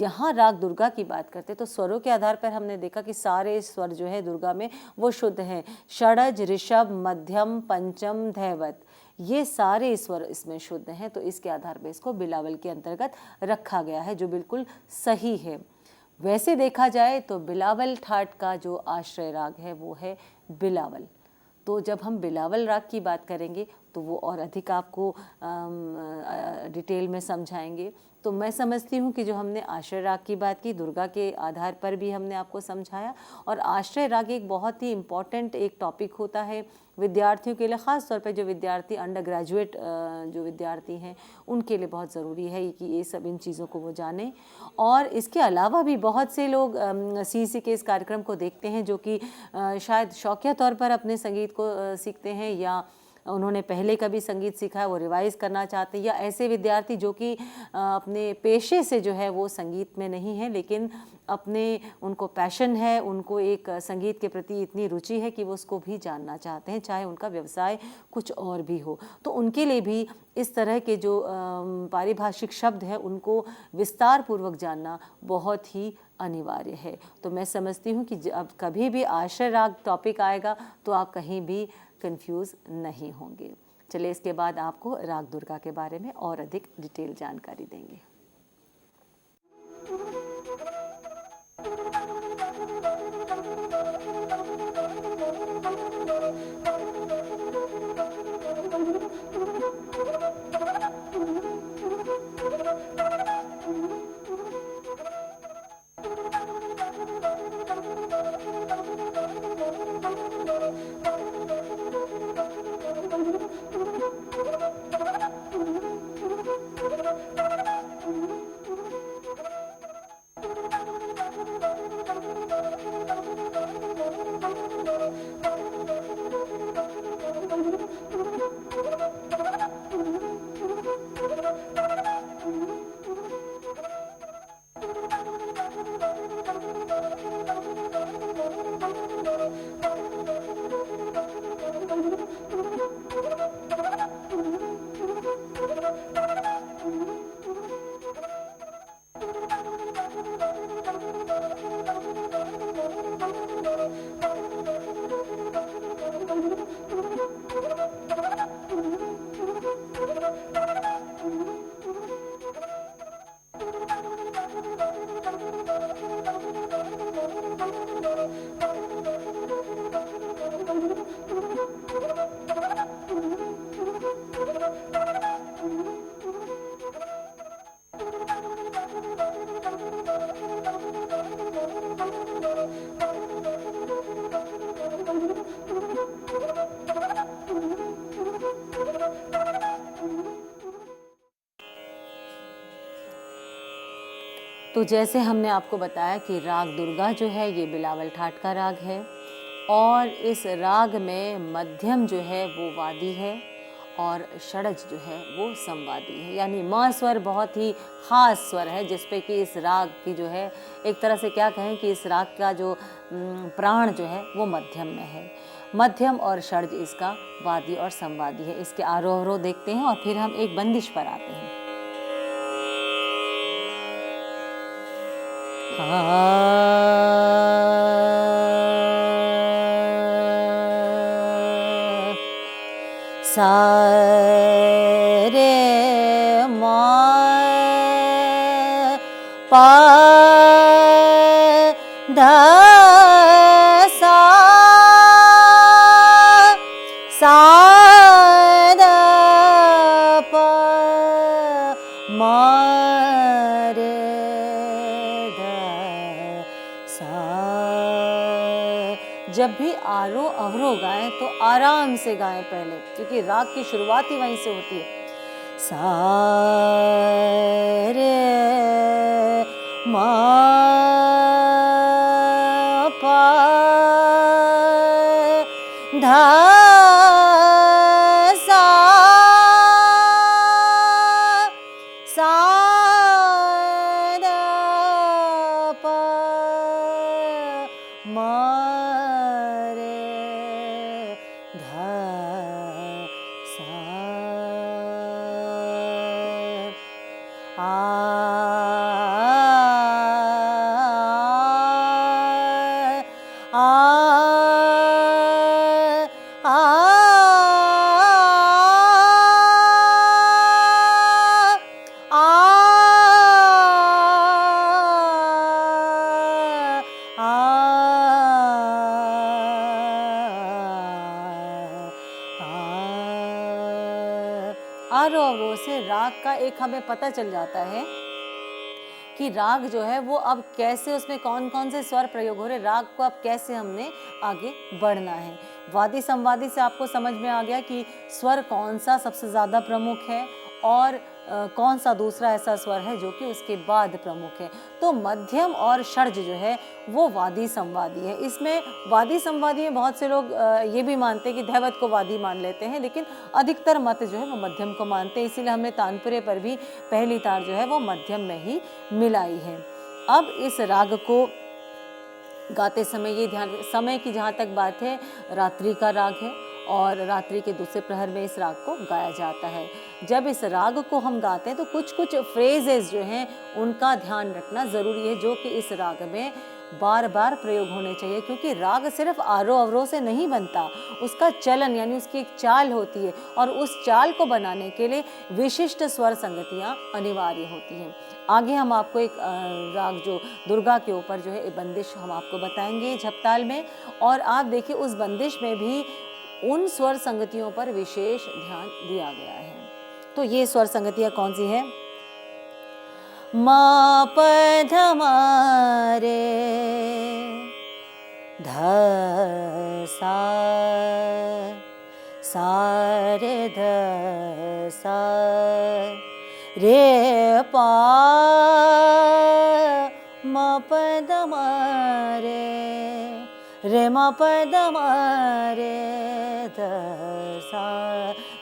यहाँ राग दुर्गा की बात करते हैं तो स्वरों के आधार पर हमने देखा कि सारे स्वर जो है दुर्गा में वो शुद्ध हैं। षडज, ऋषभ, मध्यम, पंचम, धैवत, ये सारे स्वर इसमें शुद्ध हैं। तो इसके आधार पर इसको बिलावल के अंतर्गत रखा गया है, जो बिल्कुल सही है। वैसे देखा जाए तो बिलावल ठाट का जो आश्रय राग है वो है बिलावल। तो जब हम बिलावल राग की बात करेंगे तो वो और अधिक आपको डिटेल में समझाएंगे। तो मैं समझती हूँ कि जो हमने आश्रय राग की बात की, दुर्गा के आधार पर भी हमने आपको समझाया। और आश्रय राग एक बहुत ही इम्पॉर्टेंट एक टॉपिक होता है विद्यार्थियों के लिए, ख़ास तौर पे जो विद्यार्थी अंडर ग्रेजुएट जो विद्यार्थी हैं उनके लिए बहुत ज़रूरी है कि ये सब इन चीज़ों को वो जानें। और इसके अलावा भी बहुत से लोग सीईसी के इस कार्यक्रम को देखते हैं जो कि शायद शौकिया तौर पर अपने संगीत को सीखते हैं, या उन्होंने पहले कभी संगीत सीखा है वो रिवाइज़ करना चाहते हैं, या ऐसे विद्यार्थी जो कि अपने पेशे से जो है वो संगीत में नहीं है लेकिन अपने उनको पैशन है, उनको एक संगीत के प्रति इतनी रुचि है कि वो उसको भी जानना चाहते हैं, चाहे उनका व्यवसाय कुछ और भी हो। तो उनके लिए भी इस तरह के जो पारिभाषिक शब्द हैं उनको विस्तार पूर्वक जानना बहुत ही अनिवार्य है। तो मैं समझती हूँ कि अब कभी भी आश्रय राग टॉपिक आएगा तो आप कहीं भी कंफ्यूज नहीं होंगे। चलिए इसके बाद आपको राग दुर्गा के बारे में और अधिक डिटेल जानकारी देंगे। तो जैसे हमने आपको बताया कि राग दुर्गा जो है ये बिलावल ठाट का राग है, और इस राग में मध्यम जो है वो वादी है और षडज जो है वो संवादी है। यानी म स्वर बहुत ही ख़ास स्वर है जिस पे कि इस राग की जो है एक तरह से क्या कहें कि इस राग का जो प्राण जो है वो मध्यम में है। मध्यम और षडज इसका वादी और संवादी है। इसके आरोह अवरोह देखते हैं और फिर हम एक बंदिश पर आते हैं। सा रे मा पा धा सा धा पा मा रे जब भी आरोह अवरोह गाएं तो आराम से गाएं पहले, क्योंकि राग की शुरुआत ही वहीं से होती है। सा रे मा पा धा सा धा पा मा रे धा आ आरोह अवरोह से राग का एक हमें पता चल जाता है कि राग जो है वो अब कैसे, उसमें कौन कौन से स्वर प्रयोग हो रहे, राग को अब कैसे हमने आगे बढ़ना है। वादी संवादी से आपको समझ में आ गया कि स्वर कौन सा सबसे ज़्यादा प्रमुख है और कौन सा दूसरा ऐसा स्वर है जो कि उसके बाद प्रमुख है। तो मध्यम और षड्ज जो है वो वादी संवादी है। इसमें वादी संवादी में बहुत से लोग ये भी मानते हैं कि धैवत को वादी मान लेते हैं, लेकिन अधिकतर मत जो है वो मध्यम को मानते हैं। इसीलिए हमने तानपुरे पर भी पहली तार जो है वो मध्यम में ही मिलाई है। अब इस राग को गाते समय ये ध्यान, समय की जहाँ तक बात है, रात्रि का राग है और रात्रि के दूसरे प्रहर में इस राग को गाया जाता है। जब इस राग को हम गाते हैं तो कुछ कुछ फ्रेजेस जो हैं उनका ध्यान रखना ज़रूरी है, जो कि इस राग में बार बार प्रयोग होने चाहिए, क्योंकि राग सिर्फ आरोह अवरोह से नहीं बनता, उसका चलन यानी उसकी एक चाल होती है और उस चाल को बनाने के लिए विशिष्ट स्वर संगतियाँ अनिवार्य होती हैं। आगे हम आपको एक राग जो दुर्गा के ऊपर जो है एक बंदिश हम आपको बताएंगे झपताल में, और आप देखिए उस बंदिश में भी उन स्वर संगतियों पर विशेष ध्यान दिया गया है। तो ये स्वर संगतियाँ कौन सी है? मा प ध म रे ध सा रे ध सा रे पा म प ध म रे म प ध म रे ध सा।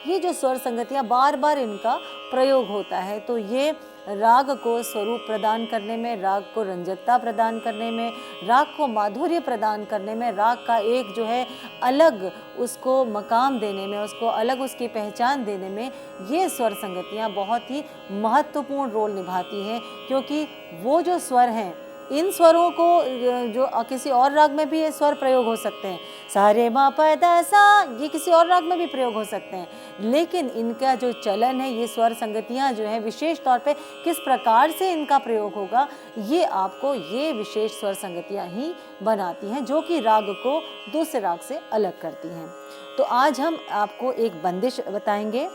ये जो स्वर संगतियाँ बार बार इनका प्रयोग होता है, तो ये राग को स्वरूप प्रदान करने में, राग को रंजकता प्रदान करने में, राग को माधुर्य प्रदान करने में, राग का एक जो है अलग उसको मकाम देने में, उसको अलग उसकी पहचान देने में ये स्वर संगतियाँ बहुत ही महत्वपूर्ण रोल निभाती हैं। क्योंकि वो जो स्वर हैं, इन स्वरों को जो किसी और राग में भी ये स्वर प्रयोग हो सकते हैं, सा रे म प ध सा, ये किसी और राग में भी प्रयोग हो सकते हैं, लेकिन इनका जो चलन है, ये स्वर संगतियाँ जो है विशेष तौर पे किस प्रकार से इनका प्रयोग होगा, ये आपको ये विशेष स्वर संगतियाँ ही बनाती हैं, जो कि राग को दूसरे राग से अलग करती हैं। तो आज हम आपको एक बंदिश बताएंगे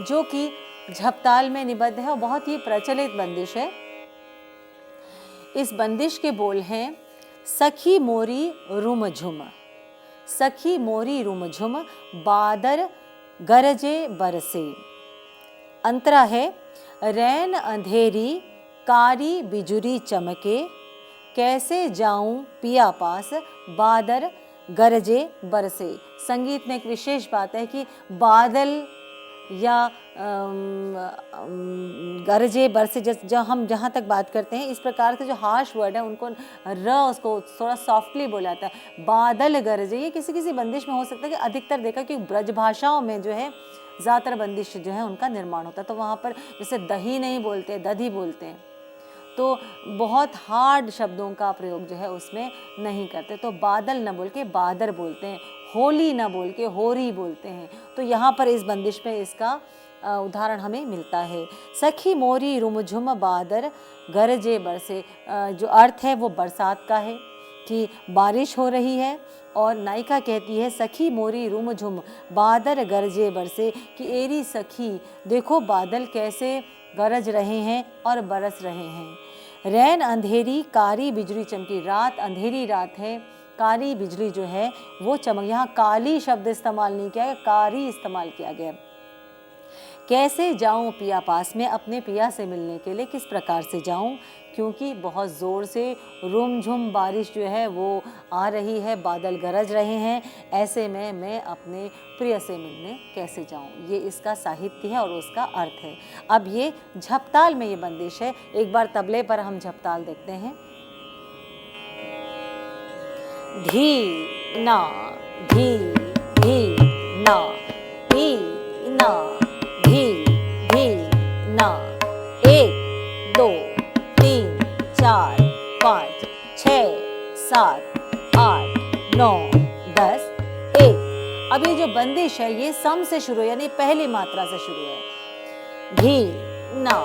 जो कि झपताल में निबद्ध है और बहुत ही प्रचलित बंदिश है। इस बंदिश के बोल हैं, सखी मोरी रुम झुम, सखी मोरी रुम झुम, बादर गरजे बरसे। अंतरा है, रैन अंधेरी कारी बिजुरी चमके, कैसे जाऊं पिया पास, बादर गरजे बरसे। संगीत में एक विशेष बात है कि बादल या गरजे बरसे, जब हम जहाँ तक बात करते हैं, इस प्रकार से जो हार्श वर्ड है उनको उसको थोड़ा सॉफ्टली बोला जाता है। बादल गरजे, ये किसी किसी बंदिश में हो सकता है कि अधिकतर देखा कि ब्रज भाषाओं में जो है ज़्यादातर बंदिश जो है उनका निर्माण होता है, तो वहाँ पर जैसे दही नहीं बोलते, दधी बोलते हैं, तो बहुत हार्ड शब्दों का प्रयोग जो है उसमें नहीं करते। तो बादल न बोल के बादर बोलते हैं, होली न बोल के होरी बोलते हैं। तो यहाँ पर इस बंदिश में इसका उदाहरण हमें मिलता है। सखी मोरी रुमझुम बादर गरजे बरसे, जो अर्थ है वो बरसात का है कि बारिश हो रही है, और नायिका कहती है सखी मोरी रुमझुम बादर गरजे बरसे, कि एरी सखी देखो बादल कैसे गरज रहे हैं और बरस रहे हैं। रैन अंधेरी कारी बिजली चमकी, रात अंधेरी रात है, कारी बिजली जो है वो चमक, यहाँ काली शब्द इस्तेमाल नहीं किया गया, कारी इस्तेमाल किया गया। कैसे जाऊं पिया पास, में अपने पिया से मिलने के लिए किस प्रकार से जाऊं, क्योंकि बहुत ज़ोर से रुमझुम बारिश जो है वो आ रही है, बादल गरज रहे हैं, ऐसे में मैं अपने प्रिय से मिलने कैसे जाऊं। ये इसका साहित्य है और उसका अर्थ है। अब ये झपताल में ये बंदिश है। एक बार तबले पर हम झपताल देखते हैं। धी ना धी धी ना धी ना धी धी ना, 1 बंदिश है ये सम से शुरू है, यानी पहली मात्रा से शुरू है। धी ना,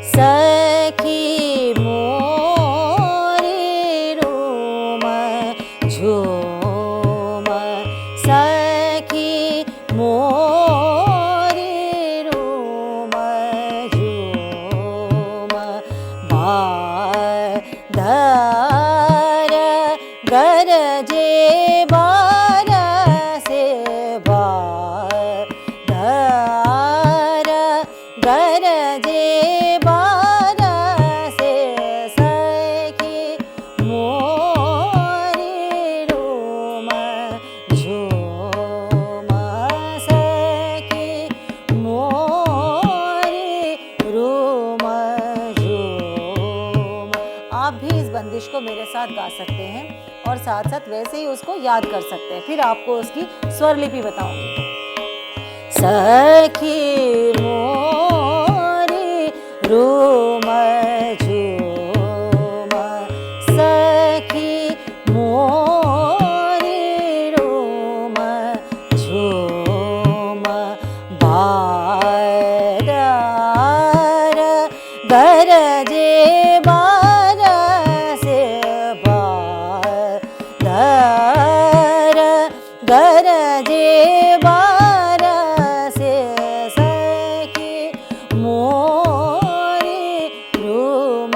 सखी मोरी रोम झूम, सखी मोरी रोम झूम, बाधर गरजे बार से, बाधर गरजे बार से, सखी मोरी रोम झूम, सखी मोरी रोम झूम। आप भी इस बंदिश को मेरे साथ गा सकते हैं और साथ साथ वैसे ही उसको याद कर सकते हैं। फिर आपको उसकी स्वर लिपि बताऊंगी। सखी मोरी रोम झूम, सखी मोरी रोम झूम, बादर गरजे बार से, बादर गरजे बार से, सखी मोरी रोम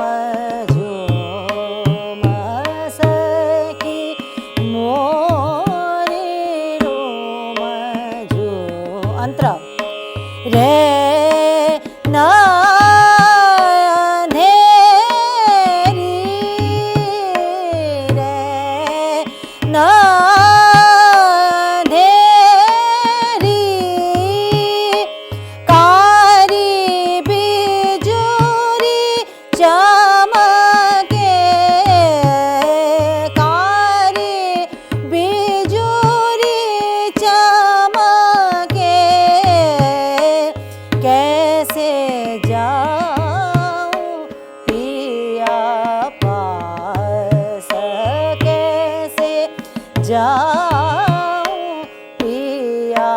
झूम, सखी मोरी रोम झूम। अंतरा रे ना अंधेरी, रे ना अंधेरी, कारी बिजुरी चमके, कारी बिजुरी चमके, कैसे जाऊं पिया पास, कैसे जाऊं पिया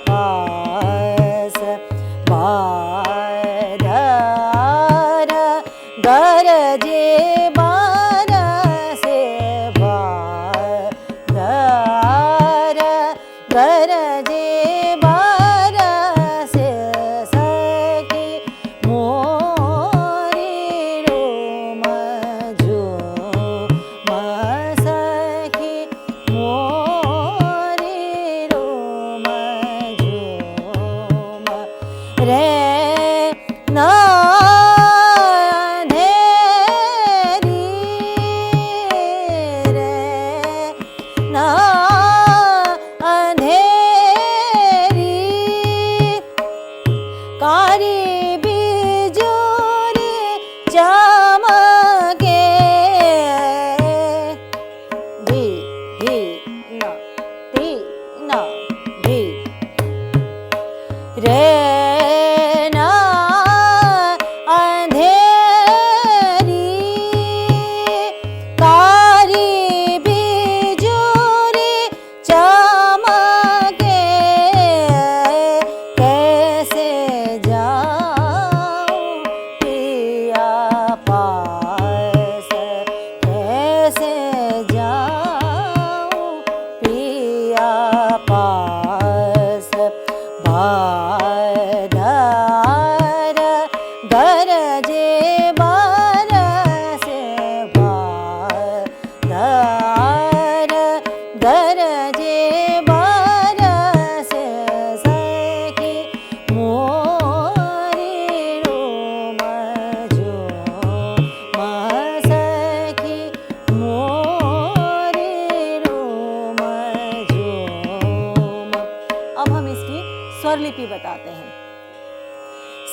पास, बाधर गरजे बार से, बाधर गरजे बार से, सखी मोरी रोम झूम, सखी मोरी रोम झूम, रे ना अंधेरी, रे ना अंधेरी, कारी बिजुरी चमके, धी धी ना, धी ना, धी रे ना अंधेरी, कारी बिजुरी चमके, कैसे जाऊं पिया पास, कैसे जाऊं पिया पास, बाधर गरजे बार से, बाधर गरजे बार से, सखी मोरी रोम झूम, सखी मोरी रोम झूम। अब हम इसकी स्वर लिपि बताते हैं।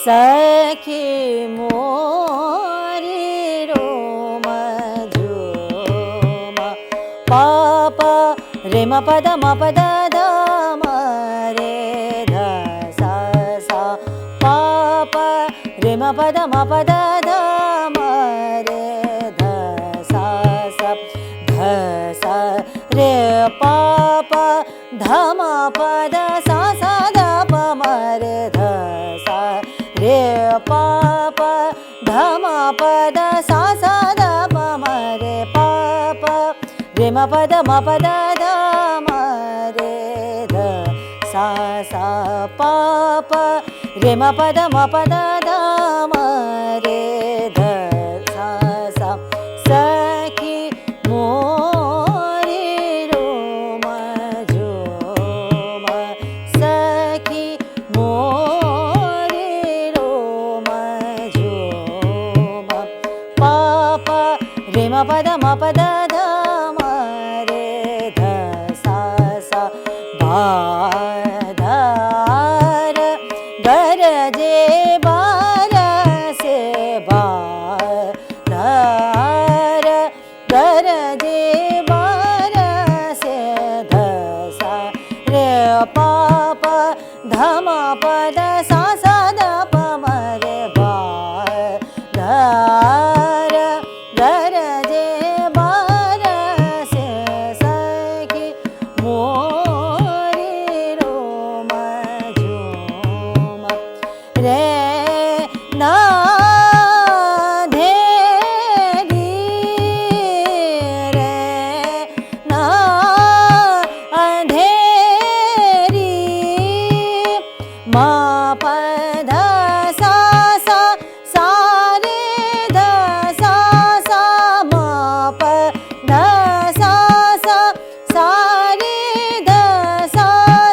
सखी मोरी रोम झूम, पापा रे म पद म पद ध म रे ध सा सा, पापा रे म पद म पद ध म रे ध सा पा पा ध म प द सा सा द प म रे ध सा रे पा पा ध म प द सा सा द प म रे पा पा रे म प द म प द ध म रे ध सा सा पा पा रे म प द म प द ध म रे ध सा सा सखी मोरी रोम झूम सखी मोरी रोम झूम पा पा रे म प द म प द ध म रे ध सा सा बाधार गरजे बार से बाधार गरजे बार से ध सा रे पा पा ध म प द सा सा द प म रे बाधार गरजे बार से सखी मोरी रोम झूम रे ना धेरी रे ना अंधेरी मा प ध सा सा सा रे ध सा सा मा प ध सा सा सा रे ध सा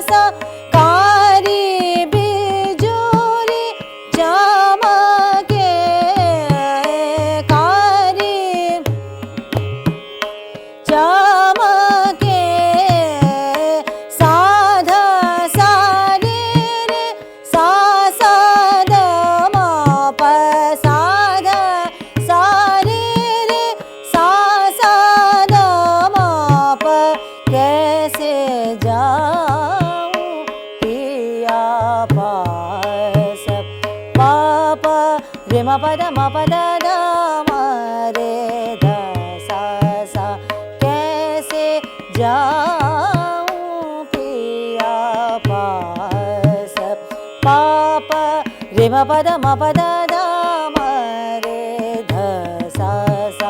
सा कारी बिजुरी चमके कारी चमके साध सा रे रे सा सा द म प साध सा रे रे सा सा द म प कैसे जाऊं पिया पास पा पा रे म प द म प द ध म रे ध सा सा कैसे जाऊं पिया पास पा पा रे म प द म प द ध म रे ध सा सा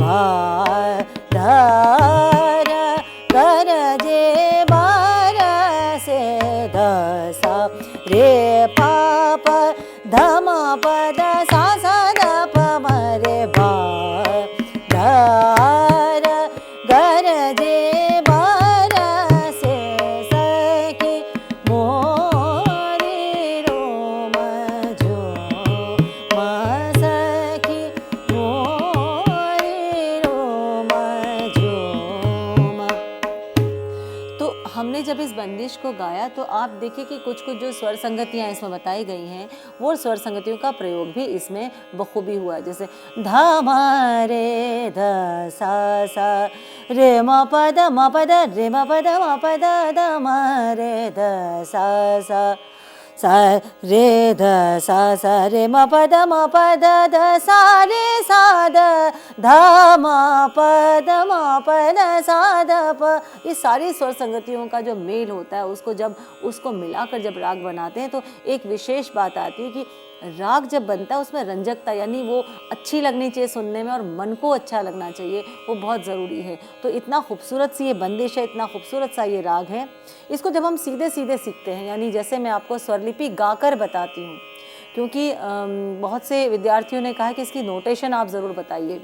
बाधार गरजे बार से ध सा रे पा पा ध म प द सा सा द प म रे बाधार गरजे बार से सखी मोरी रोम झूम सखी मोरी रोम झूम। तो हमने जब इस बंदिश को गाया तो आप देखिए कि कुछ कुछ जो स्वर संगतियाँ इसमें बताई गई हैं वो स्वर संगतियों का प्रयोग भी इसमें बखूबी हुआ है। जैसे ध म रे ध सा सा रे म प द म प द रे म प द म प द ध म रे ध सा सा सा रे ध सा सा रे म प द म प द ध सा रे सा द ध म प द म प द सा द प। ये सारी स्वर संगतियों का जो मेल होता है उसको मिलाकर जब राग बनाते हैं तो एक विशेष बात आती है कि राग जब बनता है उसमें रंजकता यानी वो अच्छी लगनी चाहिए सुनने में और मन को अच्छा लगना चाहिए, वो बहुत ज़रूरी है। तो इतना खूबसूरत सी ये बंदिश है, इतना खूबसूरत सा ये राग है। इसको जब हम सीधे सीधे सीखते हैं यानी जैसे मैं आपको स्वरलिपि गाकर बताती हूँ, क्योंकि बहुत से विद्यार्थियों ने कहा कि इसकी नोटेशन आप ज़रूर बताइए।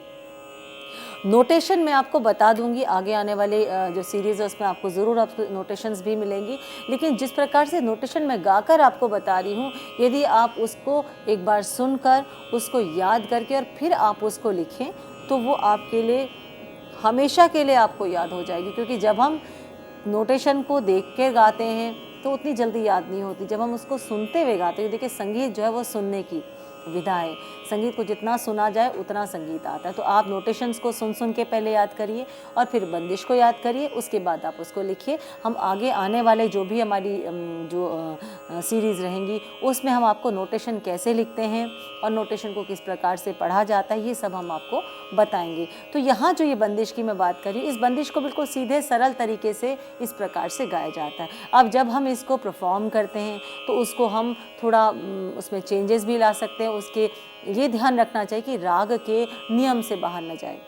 नोटेशन मैं आपको बता दूंगी आगे आने वाले जो सीरीज़ है उसमें आपको ज़रूर आपको नोटेशंस भी मिलेंगी, लेकिन जिस प्रकार से नोटेशन मैं गाकर आपको बता रही हूँ, यदि आप उसको एक बार सुनकर उसको याद करके और फिर आप उसको लिखें तो वो आपके लिए हमेशा के लिए आपको याद हो जाएगी। क्योंकि जब हम नोटेशन को देख के गाते हैं तो उतनी जल्दी याद नहीं होती, जब हम उसको सुनते हुए गाते हैं, देखिए संगीत जो है वो सुनने की विधा है। संगीत को जितना सुना जाए उतना संगीत आता है। तो आप नोटेशंस को सुन सुन के पहले याद करिए और फिर बंदिश को याद करिए, उसके बाद आप उसको लिखिए। हम आगे आने वाले जो भी हमारी सीरीज़ रहेंगी उसमें हम आपको नोटेशन कैसे लिखते हैं और नोटेशन को किस प्रकार से पढ़ा जाता है, ये सब हम आपको बताएंगे। तो यहाँ जो ये बंदिश की मैं बात करी, इस बंदिश को बिल्कुल सीधे सरल तरीके से इस प्रकार से गाया जाता है। अब जब हम इसको परफॉर्म करते हैं तो उसको हम थोड़ा उसमें चेंजेस भी ला सकते हैं। उसके ये ध्यान रखना चाहिए कि राग के नियम से बाहर न जाए,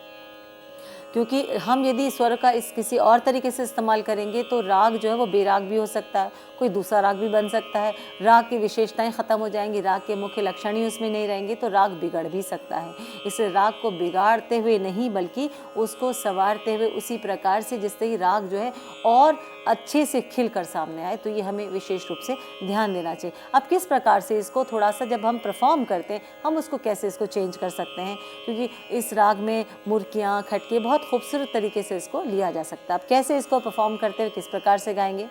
क्योंकि हम यदि स्वर का इस किसी और तरीके से इस्तेमाल करेंगे तो राग जो है वो बेराग भी हो सकता है, कोई दूसरा राग भी बन सकता है, राग की विशेषताएं ख़त्म हो जाएंगी, राग के मुख्य लक्षण ही उसमें नहीं रहेंगे, तो राग बिगड़ भी सकता है। इसलिए राग को बिगाड़ते हुए नहीं बल्कि उसको संवारते हुए उसी प्रकार से जिससे कि राग जो है और अच्छे से खिल कर सामने आए, तो ये हमें विशेष रूप से ध्यान देना चाहिए। अब किस प्रकार से इसको थोड़ा सा जब हम परफॉर्म करते हैं हम उसको कैसे इसको चेंज कर सकते हैं, क्योंकि इस राग में मुर्कियाँ खटके बहुत खूबसूरत तरीके से इसको लिया जा सकता है। अब कैसे इसको परफॉर्म करते हुए किस प्रकार से गाएंगे?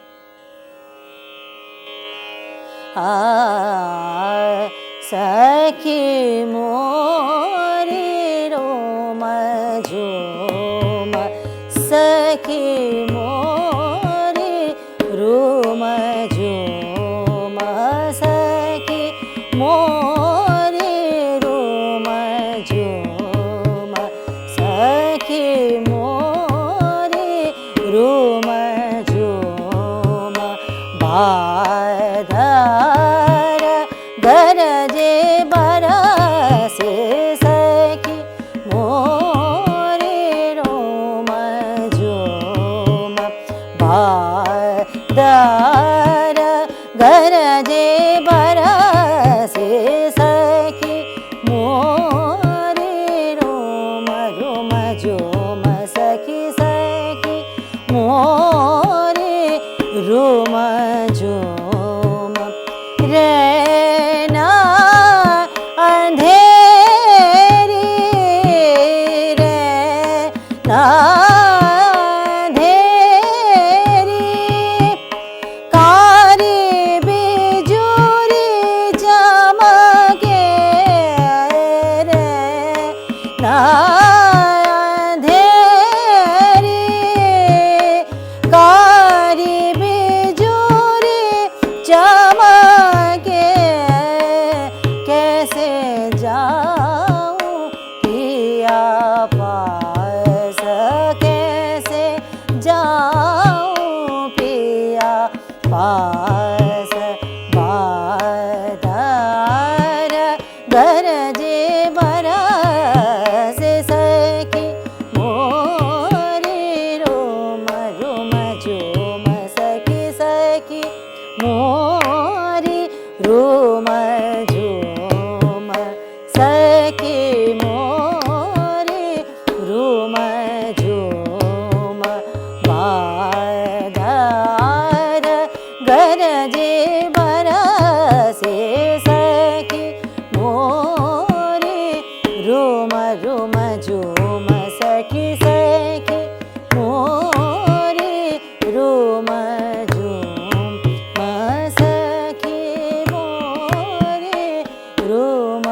सखी मोरी रोम झूम, सखी मोरी रोम झूम, सखी मोरी रोम झूम, सखी मोरी रोम झूम, बाधर गरजे बरसे सखी मोरे रोम झूम, बाधर गरजे बरसे सखी मोरे रोम रोम झूम, सखी सखी मोरे रोम झूम, रैना अंधेरी, रैना अंधेरी, कारी बिजुरी चमके, रैना अंधेरी, कारी बिजुरी चमके, कैसे जाऊं पिया पास, कैसे जाऊं पिया पास, बाधर गरजे बरसे सखी मोरे रोम रोम झूम, सखी सखी मोरी रोम झूम, सखी मोरी रोम झूम, बाधर गरजे बरसे सखी मोरी रोम रोम झूम, सखी सखी मोरी रोम झूम, सखी मोरी रोम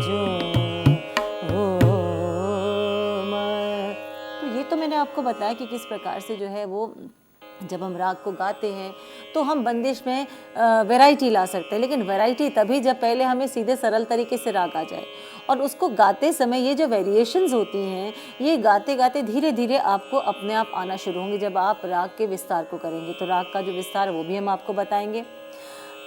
झूम। तो ये तो मैंने आपको बताया कि किस प्रकार से जो है वो जब हम राग को गाते हैं तो हम बंदिश में वैरायटी ला सकते हैं, लेकिन वैरायटी तभी जब पहले हमें सीधे सरल तरीके से राग आ जाए। और उसको गाते समय ये जो वेरिएशंस होती हैं ये गाते गाते धीरे धीरे आपको अपने आप आना शुरू होंगी। जब आप राग के विस्तार को करेंगे तो राग का जो विस्तार है वो भी हम आपको बताएंगे।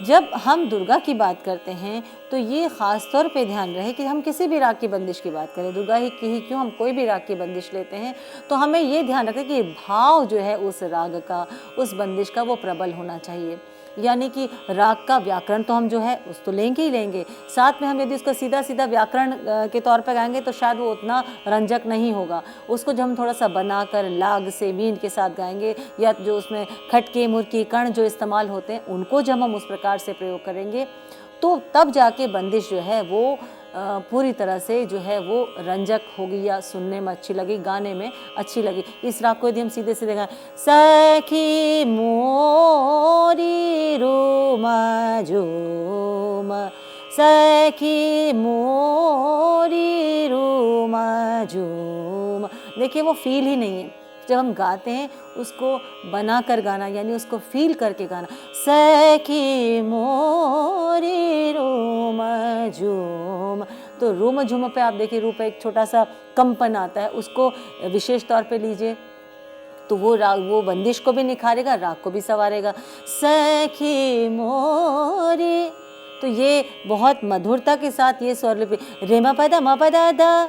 जब हम दुर्गा की बात करते हैं तो ये ख़ास तौर पे ध्यान रहे कि हम किसी भी राग की बंदिश की बात करें, दुर्गा ही की ही क्यों, हम कोई भी राग की बंदिश लेते हैं तो हमें ये ध्यान रखें कि भाव जो है उस राग का, उस बंदिश का वो प्रबल होना चाहिए। यानी कि राग का व्याकरण तो हम जो है उस तो लेंगे ही लेंगे, साथ में हम यदि उसको सीधा सीधा व्याकरण के तौर पर गाएंगे तो शायद वो उतना रंजक नहीं होगा। उसको जब हम थोड़ा सा बनाकर लाग से मीन के साथ गाएंगे या जो उसमें खटके मुर्की कण जो इस्तेमाल होते हैं उनको जब हम उस प्रकार से प्रयोग करेंगे तो तब जाके बंदिश जो है वो पूरी तरह से जो है वो रंजक होगी या सुनने में अच्छी लगी, गाने में अच्छी लगी। इस राग को यदि हम सीधे सीधे गाएं, सखी मोरी रोम झूम, सखी मोरी रूम झूम। देखिए वो फील ही नहीं है, जब हम गाते हैं उसको बनाकर गाना, यानी उसको फील करके गाना। सखी मोरी रूम झूम, तो रूम झूम पे आप देखिए रू पे एक छोटा सा कंपन आता है, उसको विशेष तौर पे लीजिए तो वो राग, वो बंदिश को भी निखारेगा, राग को भी संवारेगा। सखी मोरी, तो ये बहुत मधुरता के साथ ये स्वर लिपि, रे म पद म पद ध,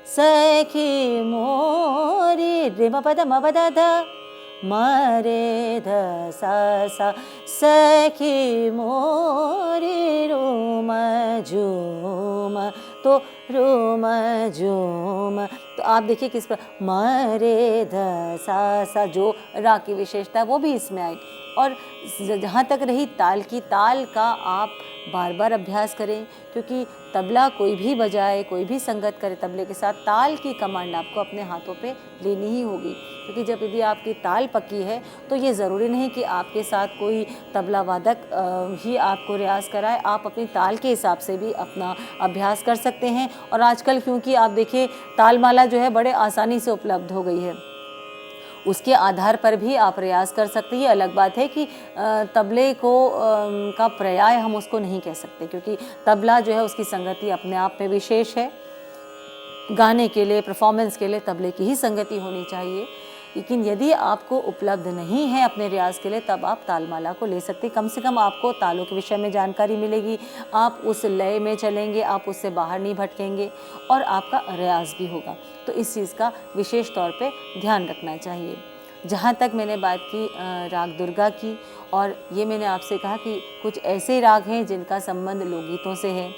सखी मोरी रे म पद म पद ध, म रे ध सा सा, सखी मोरी रूम झूम, तो रूम झूम। तो आप देखिए किस पर म रे ध सा सा, जो राग की विशेषता है वो भी इसमें आई। और जहाँ तक रही ताल की, ताल का आप बार बार अभ्यास करें, क्योंकि तबला कोई भी बजाए, कोई भी संगत करे तबले के साथ, ताल की कमांड आपको अपने हाथों पे लेनी ही होगी। क्योंकि जब यदि आपकी ताल पक्की है तो ये ज़रूरी नहीं कि आपके साथ कोई तबला वादक ही आपको रियाज़ कराए, आप अपनी ताल के हिसाब से भी अपना अभ्यास कर सकते हैं। और आजकल क्योंकि आप देखिए तालमाला जो है बड़े आसानी से उपलब्ध हो गई है, उसके आधार पर भी आप प्रयास कर सकते हैं। अलग बात है कि तबले को का पर्याय हम उसको नहीं कह सकते, क्योंकि तबला जो है उसकी संगति अपने आप में विशेष है। गाने के लिए, परफॉर्मेंस के लिए तबले की ही संगति होनी चाहिए। लेकिन यदि आपको उपलब्ध नहीं है अपने रियाज के लिए, तब आप तालमाला को ले सकते। कम से कम आपको तालों के विषय में जानकारी मिलेगी, आप उस लय में चलेंगे, आप उससे बाहर नहीं भटकेंगे और आपका रियाज भी होगा। तो इस चीज़ का विशेष तौर पे ध्यान रखना चाहिए। जहाँ तक मैंने बात की राग दुर्गा की, और ये मैंने आपसे कहा कि कुछ ऐसे राग हैं जिनका संबंध लोकगीतों से है,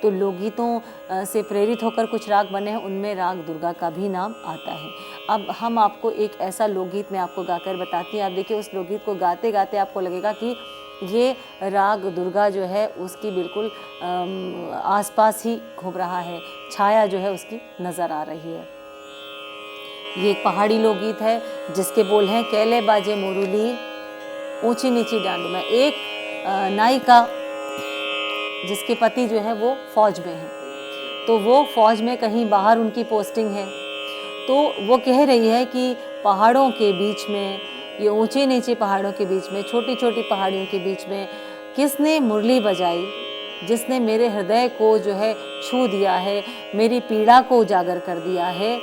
तो लोकगीतों से प्रेरित होकर कुछ राग बने हैं, उनमें राग दुर्गा का भी नाम आता है। अब हम आपको एक ऐसा लोकगीत में आपको गाकर बताती हैं। आप देखिए उस लोकगीत को गाते गाते आपको लगेगा कि ये राग दुर्गा जो है उसकी बिल्कुल आसपास ही घूम रहा है, छाया जो है उसकी नज़र आ रही है। ये एक पहाड़ी लोकगीत है जिसके बोल हैं, कैले बाजे मुरली ऊंची नीची डांडू में। एक नायिका जिसके पति जो है वो फौज में है, तो वो फौज में कहीं बाहर उनकी पोस्टिंग है, तो वो कह रही है कि पहाड़ों के बीच में, ये ऊंचे नीचे पहाड़ों के बीच में, छोटी छोटी पहाड़ियों के बीच में किसने मुरली बजाई, जिसने मेरे हृदय को जो है छू दिया है, मेरी पीड़ा को उजागर कर दिया है,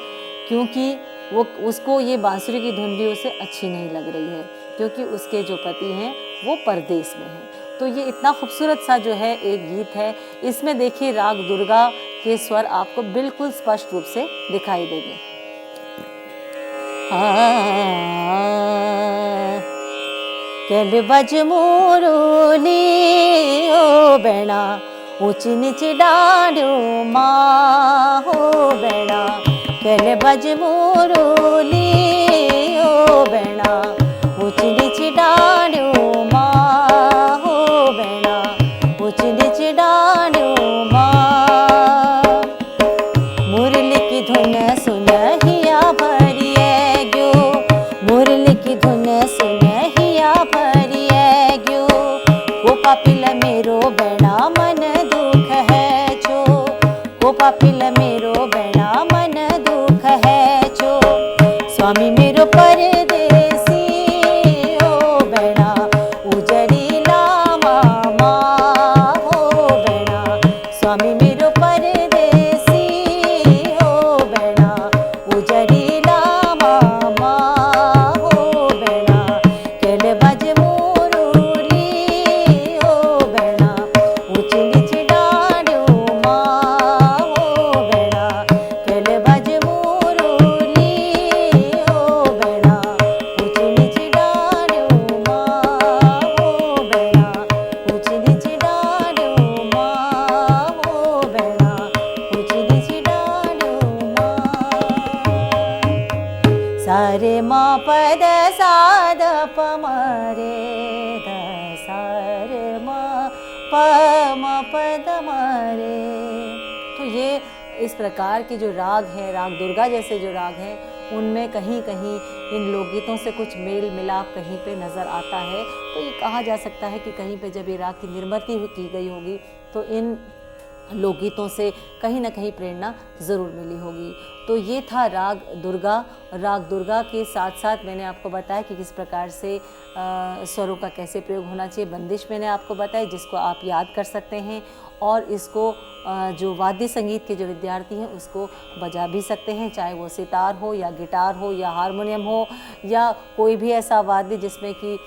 क्योंकि वो उसको ये बांसुरी की धुन भी उसे अच्छी नहीं लग रही है, क्योंकि उसके जो पति हैं वो परदेश में हैं। तो ये इतना खूबसूरत सा जो है एक गीत है। इसमें देखिए राग दुर्गा के स्वर आपको बिल्कुल स्पष्ट रूप से दिखाई देंगे। कैल बज मुरली ओ बेणा ऊंची नीची डांडू माँ हो बेणा, कैल बज मुरली ओ बेणा ऊंची नीची डांडू माँ हो बेणा, ऊंची नीची डांडू माँ। मुरली की धुन सुनहिया भरिए ग्यो, मुरली की धुन सुनहिया भरिए ग्यो, को पापिल मेरो बेणा मन दुख है छो, को पापिल मेरो बेणा मन दुख है छो। स्वामी मेरो परदेसी ओ बेणा उजड़ी लामा माँ हो बेणा, स्वामी मेरो परदेसी ओ बेणा उजड़ी लामा माँ हो बेणा, कैल बज मुरली ओ बेणा ऊंची नीची डांडू माँ हो बेणा, कैल बज मुरली ओ बेणा ऊंची नीची डांडू माँ हो बेणा, ऊंची नीची डांडू माँ हो बेणा, ऊंची नीची डांडू माँ। सारे माँ पद साद प मरे ध, सारे माँ प म पद मरे। तो ये इस प्रकार के जो राग हैं, राग दुर्गा जैसे जो राग हैं, उनमें कहीं कहीं इन लोकगीतों से कुछ मेल मिलाप कहीं पे नज़र आता है। तो ये कहा जा सकता है कि कहीं पे जब ये राग की निर्मिती की गई होगी तो इन लोकगीतों से कहीं ना कहीं प्रेरणा ज़रूर मिली होगी। तो ये था राग दुर्गा। राग दुर्गा के साथ साथ मैंने आपको बताया कि किस प्रकार से स्वरों का कैसे प्रयोग होना चाहिए। बंदिश मैंने आपको बताई जिसको आप याद कर सकते हैं, और इसको जो वाद्य संगीत के जो विद्यार्थी हैं उसको बजा भी सकते हैं, चाहे वो सितार हो या गिटार हो या हारमोनियम हो या कोई भी ऐसा वाद्य जिसमें कि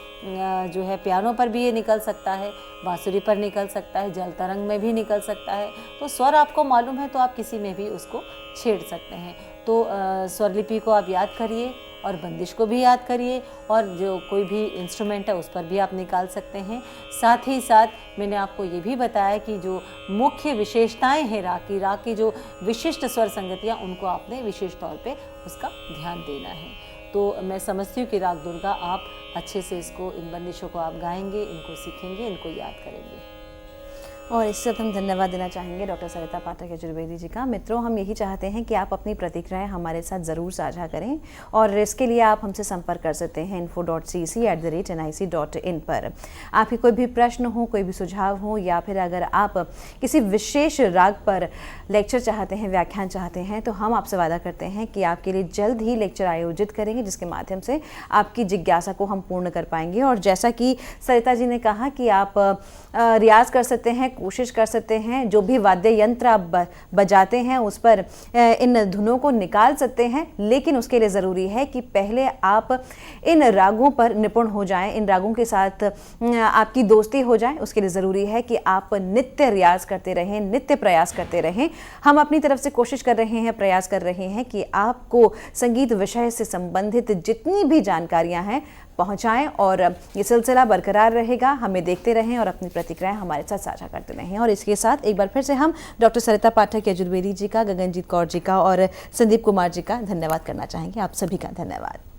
जो है पियानो पर भी ये निकल सकता है, बांसुरी पर निकल सकता है, जल तरंग में भी निकल सकता है। तो स्वर आपको मालूम है तो आप किसी में भी उसको छेड़ सकते हैं। तो स्वरलिपि को आप याद करिए और बंदिश को भी याद करिए, और जो कोई भी इंस्ट्रूमेंट है उस पर भी आप निकाल सकते हैं। साथ ही साथ मैंने आपको ये भी बताया कि जो मुख्य विशेषताएं हैं राग की जो विशिष्ट स्वर संगतियाँ, उनको आपने विशेष तौर पे उसका ध्यान देना है। तो मैं समझती हूँ कि राग दुर्गा आप अच्छे से इसको, इन बंदिशों को आप गाएंगे, इनको सीखेंगे, इनको याद करेंगे। और इससे हम धन्यवाद देना चाहेंगे डॉक्टर सरिता पाठक यजुर्वेदी जी का। मित्रों, हम यही चाहते हैं कि आप अपनी प्रतिक्रियाएं हमारे साथ ज़रूर साझा करें, और इसके लिए आप हमसे संपर्क कर सकते हैं info.cc@nic.in पर। आपके कोई भी प्रश्न हो, कोई भी सुझाव हो, या फिर अगर आप किसी विशेष राग पर लेक्चर चाहते हैं, व्याख्यान चाहते हैं, तो हम आपसे वादा करते हैं कि आपके लिए जल्द ही लेक्चर आयोजित करेंगे, जिसके माध्यम से आपकी जिज्ञासा को हम पूर्ण कर पाएंगे। और जैसा कि सरिता जी ने कहा कि आप रियाज कर सकते हैं, कोशिश कर सकते हैं, जो भी वाद्य यंत्र आप बजाते हैं उस पर इन धुनों को निकाल सकते हैं, लेकिन उसके लिए ज़रूरी है कि पहले आप इन रागों पर निपुण हो जाएं, इन रागों के साथ आपकी दोस्ती हो जाए। उसके लिए ज़रूरी है कि आप नित्य रियाज करते रहें, नित्य प्रयास करते रहें। हम अपनी तरफ से कोशिश कर रहे हैं, प्रयास कर रहे हैं कि आपको संगीत विषय से संबंधित जितनी भी जानकारियाँ हैं पहुंचाएं, और ये सिलसिला बरकरार रहेगा। हमें देखते रहें और अपनी प्रतिक्रियाएं हमारे साथ साझा करते रहें। और इसके साथ एक बार फिर से हम डॉक्टर सरिता पाठक यजुर्वेदी जी का, गगनजीत कौर जी का और संदीप कुमार जी का धन्यवाद करना चाहेंगे। आप सभी का धन्यवाद।